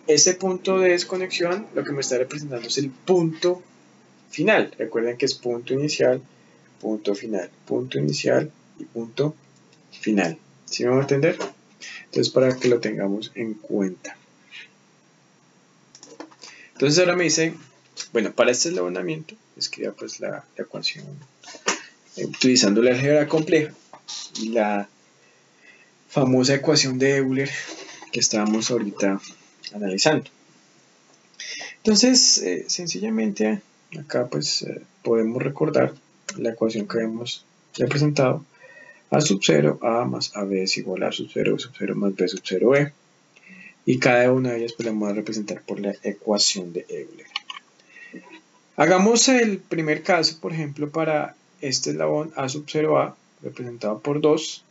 Ese punto de desconexión lo que me está representando es el punto final. Recuerden que es punto inicial y punto final. ¿Sí me van a entender? Entonces, para que lo tengamos en cuenta. Entonces, ahora me dice, bueno, para este eslabonamiento, escriba pues la ecuación utilizando la álgebra compleja y la famosa ecuación de Euler que estábamos ahorita analizando. Entonces, sencillamente, acá pues podemos recordar la ecuación que habíamos representado. A sub 0, A más AB es igual a sub 0 más B sub 0 B. Y cada una de ellas pues la vamos a representar por la ecuación de Euler. Hagamos el primer caso, por ejemplo, para este eslabón A sub 0A, representado por 2.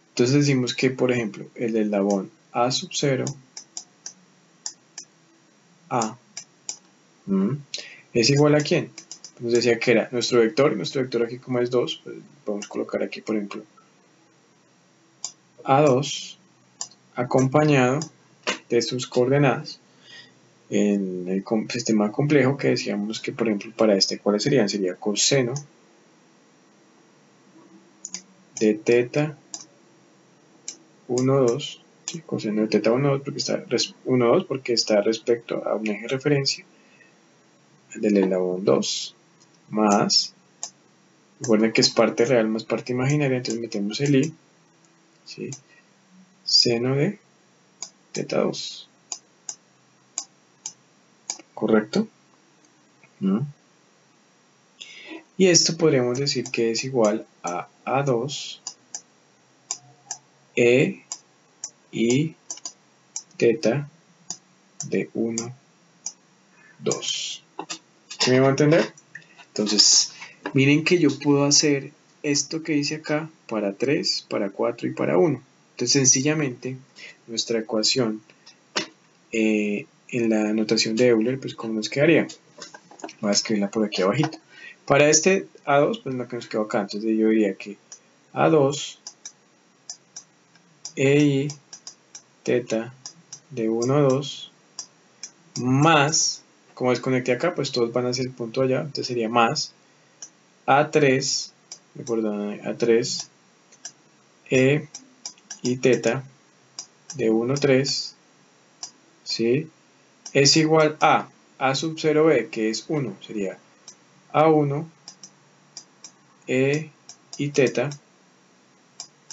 Entonces decimos que, por ejemplo, el eslabón A sub 0 A es igual a ¿quién? Nos decía que era nuestro vector, y nuestro vector aquí como es 2, pues podemos colocar aquí, por ejemplo, A2 acompañado de sus coordenadas en el sistema complejo que decíamos que, por ejemplo, para este, ¿cuáles serían? Sería coseno de teta 1, 2, ¿sí? Coseno de teta 1, 2 porque está 1, 2 porque está respecto a un eje de referencia del eslabón 2 más, recuerden que es parte real más parte imaginaria, entonces metemos el i, ¿sí? Seno de teta 2, ¿correcto? Y esto podríamos decir que es igual a A2 E y teta de 1, 2. ¿Sí me va a entender? Entonces, miren que yo puedo hacer esto que dice acá para 3, para 4 y para 1. Entonces, sencillamente, nuestra ecuación en la notación de Euler, pues ¿cómo nos quedaría? Voy a escribirla por aquí abajito. Para este A2, pues lo que nos quedó acá, entonces yo diría que A2 EI teta de 1 a 2 más, como desconecté acá, pues todos van a ser el punto allá, entonces sería más A3, perdón, A3 E y teta de 1, 3, ¿sí? Es igual a sub 0b, que es 1, sería A1 E y teta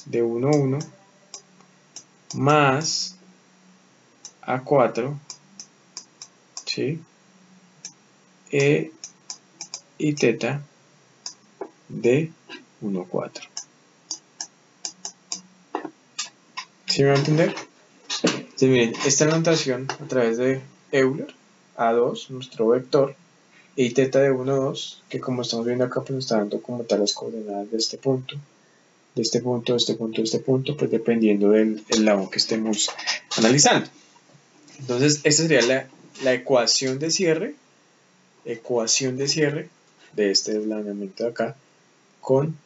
de 1, 1 más A4, ¿sí? E y teta de 1, 4. ¿Sí me va a entender? Entonces, miren, esta notación a través de Euler, A2, nuestro vector, y teta de 1, 2, que como estamos viendo acá, pues nos está dando como tal las coordenadas de este punto, de este punto, de este punto, de este punto, pues dependiendo del lado que estemos analizando. Entonces, esta sería la ecuación de cierre de este deslanamiento de acá, con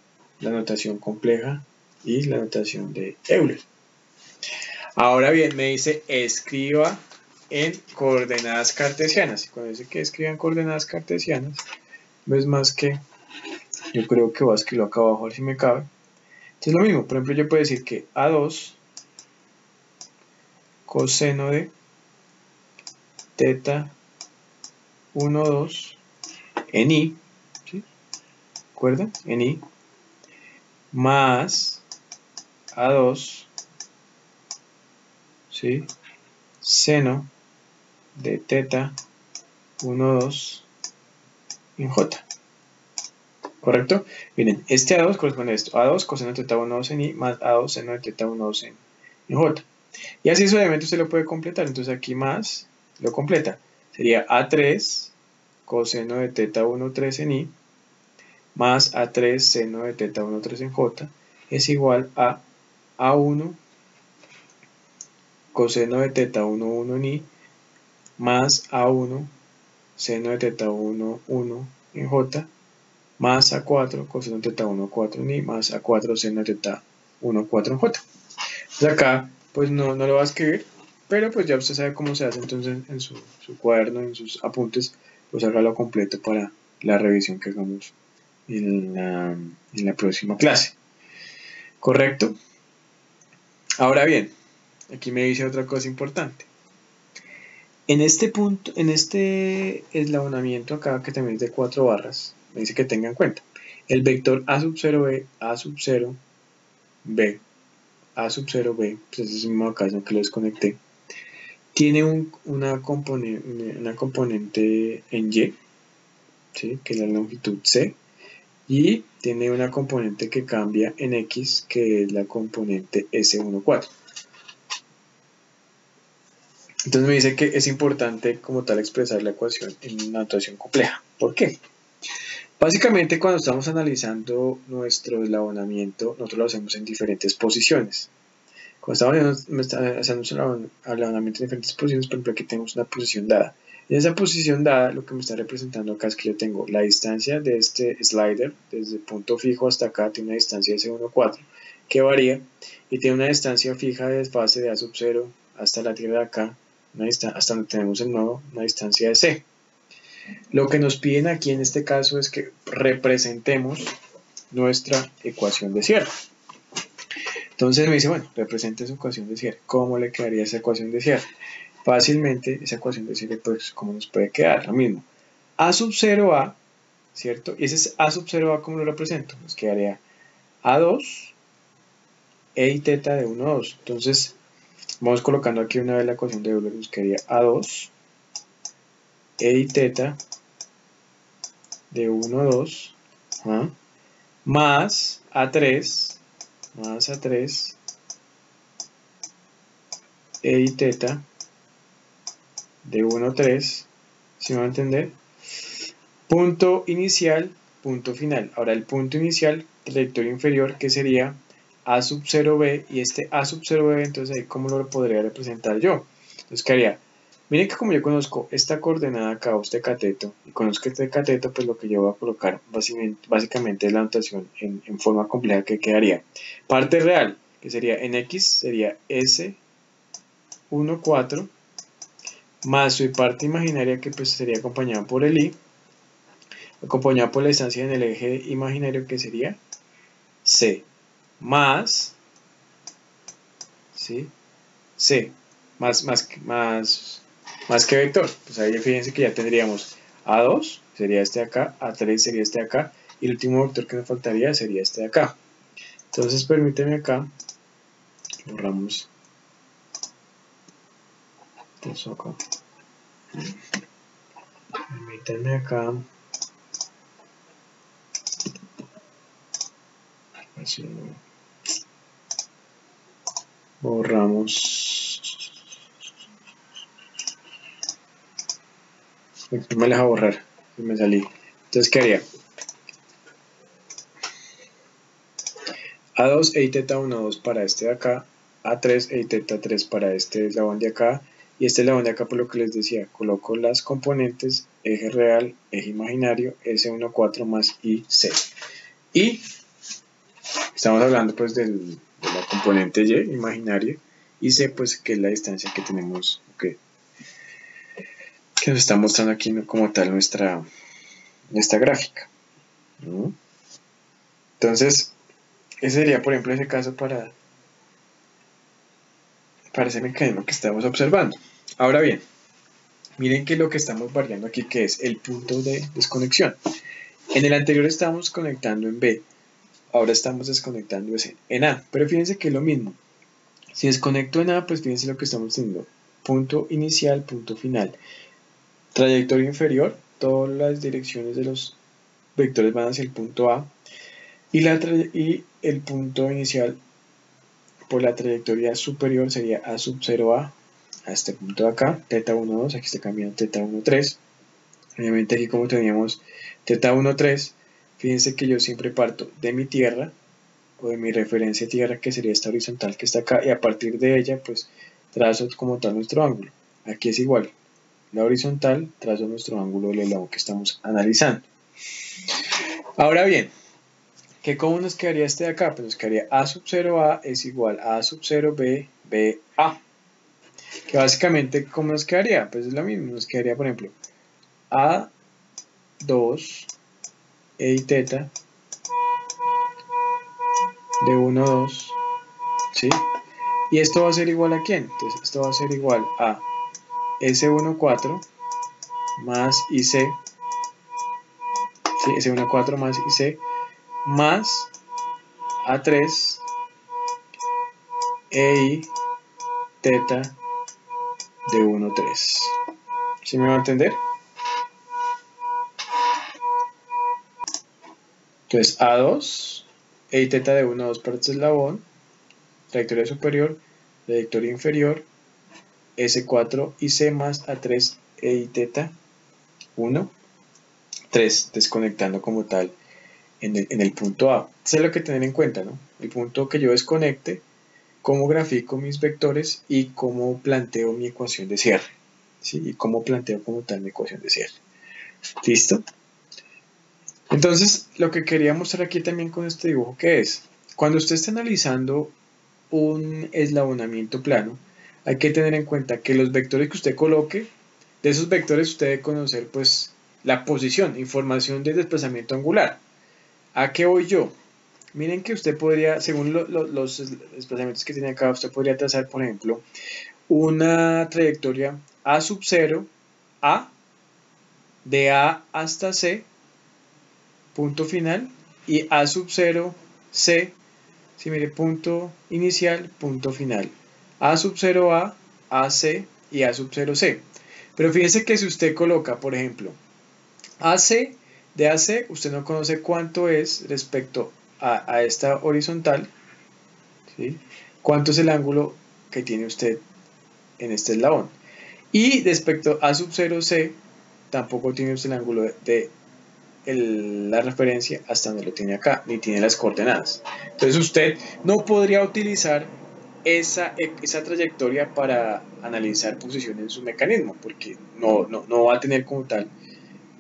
la notación compleja y la notación de Euler. Ahora bien, me dice escriba en coordenadas cartesianas. Y cuando dice que escriba en coordenadas cartesianas, no es más que, yo creo que voy a escribirlo acá abajo a ver si me cabe. Entonces lo mismo, por ejemplo, yo puedo decir que A2 coseno de teta 1, 2 en I, ¿sí? ¿Recuerdan? En I, más A2, ¿sí? Seno de teta 1, 2 en J. ¿Correcto? Miren, este A2 corresponde a esto. A2 coseno de teta 1, 2 en I más A2 seno de teta 1, 2 en J. Y así suavemente usted lo puede completar. Entonces aquí más lo completa. Sería A3 coseno de teta 1, 3 en I más A3 seno de teta 1, 3 en J es igual a A1 coseno de teta 1, 1 en I más A1 seno de teta 1, 1 en J más A4 coseno de teta 1, 4 en I más A4 seno de teta 1, 4 en J. Entonces acá pues no lo va a escribir, pero pues ya usted sabe cómo se hace, entonces en su cuaderno, en sus apuntes, pues hágalo completo para la revisión que hagamos en la próxima clase. ¿Correcto? Ahora bien, aquí me dice otra cosa importante. En este punto, en este eslabonamiento acá, que también es de 4 barras, me dice que tenga en cuenta el vector A sub 0B, A sub 0, B, A sub 0B, pues es el mismo caso que lo desconecté, tiene una componente en Y, ¿sí? Que es la longitud C, y tiene una componente que cambia en X, que es la componente S14. Entonces me dice que es importante como tal expresar la ecuación en una notación compleja. ¿Por qué? Básicamente cuando estamos analizando nuestro eslabonamiento, nosotros lo hacemos en diferentes posiciones. Cuando estamos haciendo un eslabonamiento en diferentes posiciones, por ejemplo aquí tenemos una posición dada. En esa posición dada, lo que me está representando acá es que yo tengo la distancia de este slider, desde el punto fijo hasta acá, tiene una distancia de S14, que varía, y tiene una distancia fija de fase de A sub 0 hasta la tierra de acá, hasta donde tenemos el nodo, una distancia de C. Lo que nos piden aquí en este caso es que representemos nuestra ecuación de cierre. Entonces me dice, bueno, represente su ecuación de cierre. ¿Cómo le quedaría esa ecuación de cierre? Fácilmente esa ecuación de cierre, pues, ¿cómo nos puede quedar? Lo mismo. A sub 0A, ¿cierto? Y ese es A sub 0A, ¿cómo lo represento? Nos quedaría A2 E y teta de 1, 2. Entonces, vamos colocando aquí una vez la ecuación de Euler, nos quedaría A2 E y teta de 1, 2, ¿ah? Más A3 E y teta de 1, 3, ¿sí me va a entender? Punto inicial, punto final. Ahora el punto inicial, trayectoria inferior, que sería A sub 0B, y este A sub 0B, entonces ahí cómo lo podría representar yo. Entonces, ¿qué haría? Miren que como yo conozco esta coordenada acá, o este cateto, y conozco este cateto, pues lo que yo voy a colocar básicamente es la notación en forma compleja que quedaría. Parte real, que sería en X, sería S1, 4, más su parte imaginaria, que pues sería acompañada por el I, acompañada por la distancia en el eje imaginario, que sería C, más, ¿sí? C, más que vector. Pues ahí fíjense que ya tendríamos A2, sería este de acá, A3 sería este de acá, y el último vector que nos faltaría sería este de acá. Entonces permíteme acá, borramos eso acá. Permítanme acá, así, borramos, me deja borrar, me salí. Entonces, ¿qué haría? A2 e teta 1, 2 para este de acá, A3 e teta 3 para este eslabón de acá, y este eslabón de acá, por lo que les decía, coloco las componentes, eje real, eje imaginario, S1, 4 más IC. Y estamos hablando pues de la componente Y imaginaria, y C pues que es la distancia que tenemos, que nos está mostrando aquí, ¿no? Como tal nuestra gráfica, ¿no? Entonces, ese sería por ejemplo ese caso para ese mecanismo que estamos observando. Ahora bien, Miren que lo que estamos variando aquí, que es el punto de desconexión. En el anterior estábamos conectando en B, ahora estamos desconectando en A, pero fíjense que es lo mismo. Si desconecto en A, pues fíjense lo que estamos teniendo. Punto inicial, punto final. Trayectoria inferior, todas las direcciones de los vectores van hacia el punto A. Y el punto inicial por la trayectoria superior sería A sub 0A a este punto de acá, teta 1, 2, aquí está cambiando teta 1, 3. Obviamente aquí como teníamos teta 1, 3, fíjense que yo siempre parto de mi tierra o de mi referencia tierra, que sería esta horizontal que está acá, y a partir de ella pues trazo como tal nuestro ángulo. Aquí es igual, la horizontal trazo nuestro ángulo del eslabón que estamos analizando. Ahora bien, ¿cómo nos quedaría este de acá? Pues nos quedaría A sub 0A es igual a sub 0B, BA. Que básicamente, ¿cómo nos quedaría? Pues es lo mismo, nos quedaría, por ejemplo, A2 E y teta de 1, 2, ¿sí? Y esto va a ser igual a ¿quién? Entonces, esto va a ser igual a S1, 4 más IC, ¿sí? S1, 4 más IC más A3 E y teta de 1, 3. ¿Sí me va a entender? Entonces A2, E y teta de 1 a 2 partes eslabón, trayectoria superior, trayectoria inferior, S4 y C más A3, E y teta 1, 3, desconectando como tal en el punto A. Eso es lo que tener en cuenta, ¿no? El punto que yo desconecte, cómo grafico mis vectores y cómo planteo mi ecuación de cierre, ¿sí? Y cómo planteo como tal mi ecuación de cierre. ¿Listo? Entonces, lo que quería mostrar aquí también con este dibujo, ¿qué es? Cuando usted está analizando un eslabonamiento plano, hay que tener en cuenta que los vectores que usted coloque, de esos vectores usted debe conocer pues la posición, información de desplazamiento angular. ¿A qué voy yo? Miren que usted podría, según los desplazamientos que tiene acá, usted podría trazar, por ejemplo, una trayectoria A sub 0, A, de A hasta C, punto final, y A sub 0, C, si mire, punto inicial, punto final. A sub 0A, AC y A sub 0C. Pero fíjese que si usted coloca, por ejemplo, AC, de AC, usted no conoce cuánto es respecto a esta horizontal, ¿sí? Cuánto es el ángulo que tiene usted en este eslabón. Y respecto a sub 0C, tampoco tiene usted el ángulo de la referencia hasta donde lo tiene acá, ni tiene las coordenadas. Entonces usted no podría utilizar esa trayectoria para analizar posiciones en su mecanismo, porque no va a tener como tal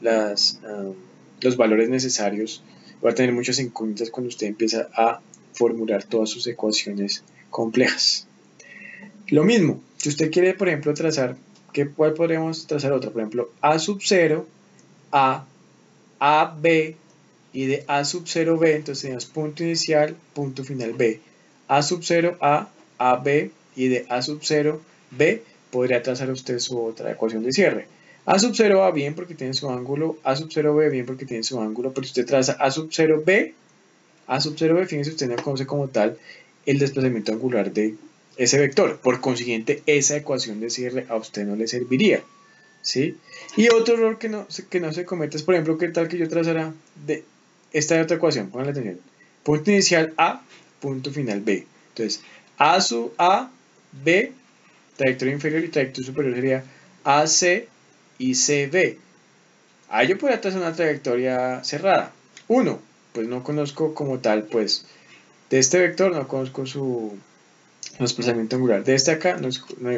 los valores necesarios, va a tener muchas incógnitas cuando usted empieza a formular todas sus ecuaciones complejas. Lo mismo, si usted quiere, por ejemplo, trazar, ¿cuál podríamos trazar otra? Por ejemplo, A sub 0, A, B, y de A sub 0, B, entonces tenemos punto inicial, punto final B. A sub 0, A, B, y de A sub 0, B, podría trazar usted su otra ecuación de cierre. A sub 0 A bien porque tiene su ángulo, A sub 0 B bien porque tiene su ángulo, pero si usted traza A sub 0 B, A sub 0 B, fíjense, usted no conoce como tal el desplazamiento angular de ese vector. Por consiguiente, esa ecuación de cierre a usted no le serviría, ¿sí? Y otro error que no se comete es, por ejemplo, ¿qué tal que yo trazara de esta otra ecuación? Pongan atención. Punto inicial A, punto final B. Entonces, A sub A, B, trayectoria inferior y trayectoria superior sería AC y CB. Ahí yo podría trazar una trayectoria cerrada. 1, pues no conozco como tal, pues, de este vector no conozco su desplazamiento angular. De este acá no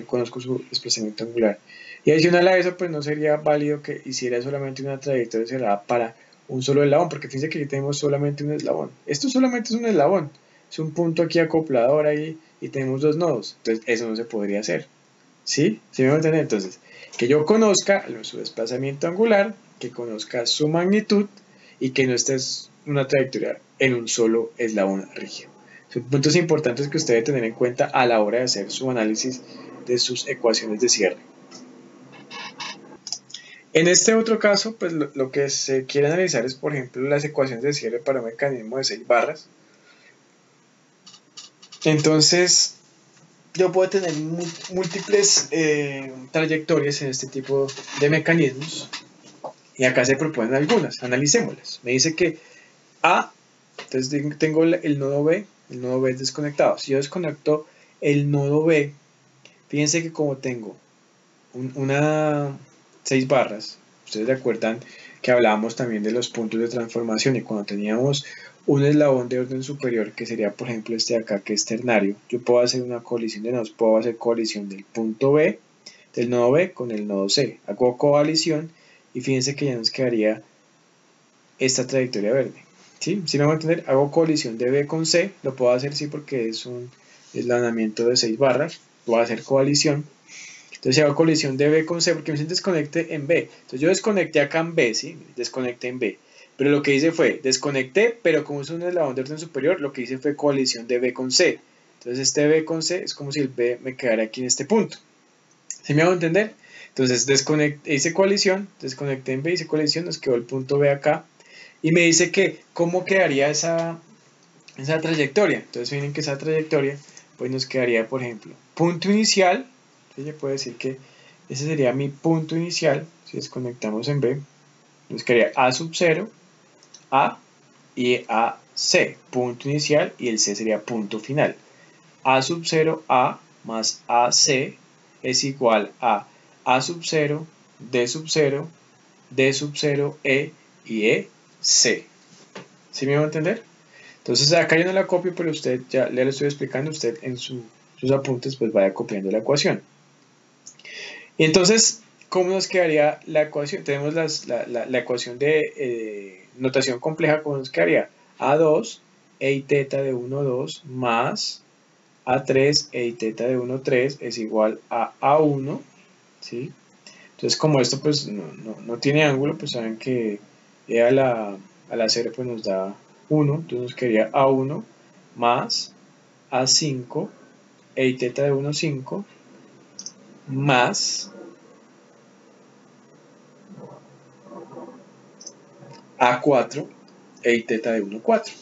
conozco su desplazamiento angular. Y adicional a eso, pues no sería válido que hiciera solamente una trayectoria cerrada para un solo eslabón, porque fíjense que aquí tenemos solamente un eslabón. Esto solamente es un eslabón. Es un punto aquí acoplador ahí y tenemos dos nodos. Entonces, eso no se podría hacer. ¿Sí? ¿Sí me va a entender? Entonces, que yo conozca su desplazamiento angular, que conozca su magnitud y que no esté una trayectoria en un solo eslabón rígido. Son puntos importantes que usted debe tener en cuenta a la hora de hacer su análisis de sus ecuaciones de cierre. En este otro caso, pues lo que se quiere analizar es, por ejemplo, las ecuaciones de cierre para un mecanismo de 6 barras. Entonces, yo puedo tener múltiples trayectorias en este tipo de mecanismos. Y acá se proponen algunas, analicémoslas. Me dice que A, entonces tengo el nodo B es desconectado. Si yo desconecto el nodo B, fíjense que como tengo una 6 barras, ustedes recuerdan que hablábamos también de los puntos de transformación y cuando teníamos un eslabón de orden superior, que sería por ejemplo este de acá que es ternario, yo puedo hacer una colisión de nodos, puedo hacer colisión del punto B, del nodo B con el nodo C, hago coalición y fíjense que ya nos quedaría esta trayectoria verde. ¿Sí? Si me voy a entender, hago colisión de B con C, lo puedo hacer sí porque es un eslanamiento de 6 barras, voy a hacer coalición. Entonces si hago colisión de B con C, porque me dicen desconecte en B. Entonces yo desconecté acá en B, ¿sí? Desconecté en B. Pero lo que hice fue, desconecté, pero como es un eslabón de orden superior, lo que hice fue colisión de B con C. Entonces este B con C es como si el B me quedara aquí en este punto. ¿Sí me hago entender? Entonces hice coalición, desconecté en B, hice coalición, nos quedó el punto B acá. Y me dice que cómo quedaría esa trayectoria. Entonces miren que esa trayectoria pues nos quedaría, por ejemplo, punto inicial. ¿Sí? Ya puedo decir que ese sería mi punto inicial. Si desconectamos en B, nos quedaría A sub 0, A y AC, punto inicial, y el C sería punto final. A sub 0, A más AC es igual A sub 0, D sub 0, D sub 0, E y EC. ¿Sí me va a entender? Entonces acá yo no la copio, pero usted ya le lo estoy explicando, usted en sus apuntes pues vaya copiando la ecuación. Y entonces, ¿cómo nos quedaría la ecuación? Tenemos la ecuación de notación compleja, ¿cómo nos quedaría? A2, e y teta de 1, 2, más A3, e y teta de 1, 3 es igual a A1, ¿sí? Entonces, como esto pues no tiene ángulo, pues saben que e a la 0 pues nos da 1, entonces nos quedaría A1 más A5, e y teta de 1, 5, más A4, e y teta de 1, 4.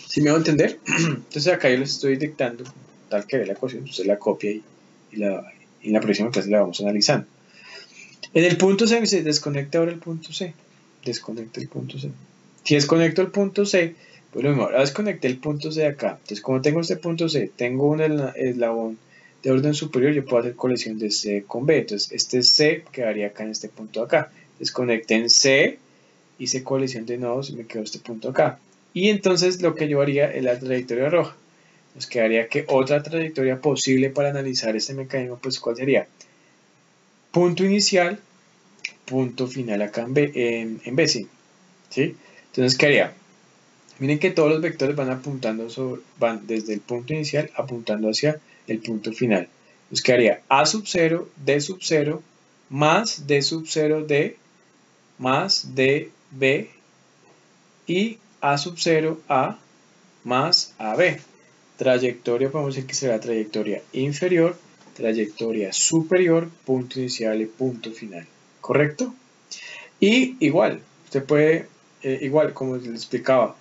¿Sí me va a entender? Entonces acá yo les estoy dictando tal que ve la ecuación, usted la copia y en la próxima clase la vamos analizando. En el punto C se desconecta ahora el punto C. Desconecta el punto C. Si desconecto el punto C, pues lo mismo, ahora desconecté el punto C de acá. Entonces, como tengo este punto C, tengo un eslabón de orden superior, yo puedo hacer colección de C con B. Entonces, este C quedaría acá en este punto de acá. Desconecté en C, hice colección de nodos y me quedó este punto acá. Y entonces lo que yo haría es la trayectoria roja. Nos quedaría que otra trayectoria posible para analizar este mecanismo, pues ¿cuál sería? Punto inicial, punto final acá en B, sí. Entonces, ¿qué haría? Miren que todos los vectores van apuntando van desde el punto inicial apuntando hacia el punto final. Entonces, ¿qué haría? A sub 0, D sub 0, más D sub 0, D, más D, B, y A sub 0, A, más AB. Trayectoria, podemos decir que será trayectoria inferior, trayectoria superior, punto inicial y punto final. ¿Correcto? Y igual, usted puede, igual como les explicaba,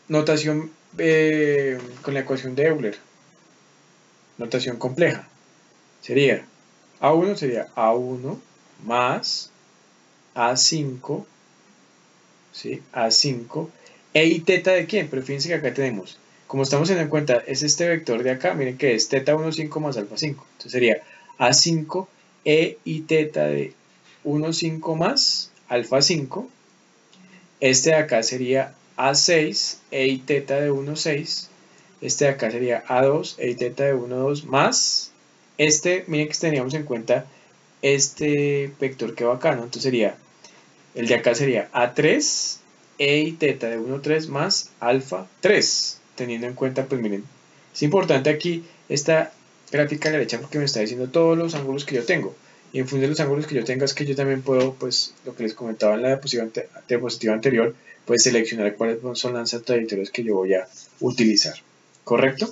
notación con la ecuación de Euler, notación compleja, sería A1 sería A1 más A5, ¿sí? A5, e y teta de quién, pero fíjense que acá tenemos, como estamos teniendo en cuenta, es este vector de acá, miren que es teta 1, 5 más alfa 5, entonces sería A5, e y teta de 1, 5 más alfa 5, este de acá sería A6, e y teta de 1, 6, este de acá sería A2, e y teta de 1, 2 más, miren que teníamos en cuenta este vector que va acá, ¿no? Entonces sería, el de acá sería A3, e y teta de 1, 3 más alfa 3, teniendo en cuenta, pues miren, es importante aquí esta gráfica a la derecha porque me está diciendo todos los ángulos que yo tengo. Y en función de los ángulos que yo tenga es que yo también puedo, pues, lo que les comentaba en la diapositiva anterior, pues seleccionar cuáles son las trayectorias que yo voy a utilizar. ¿Correcto?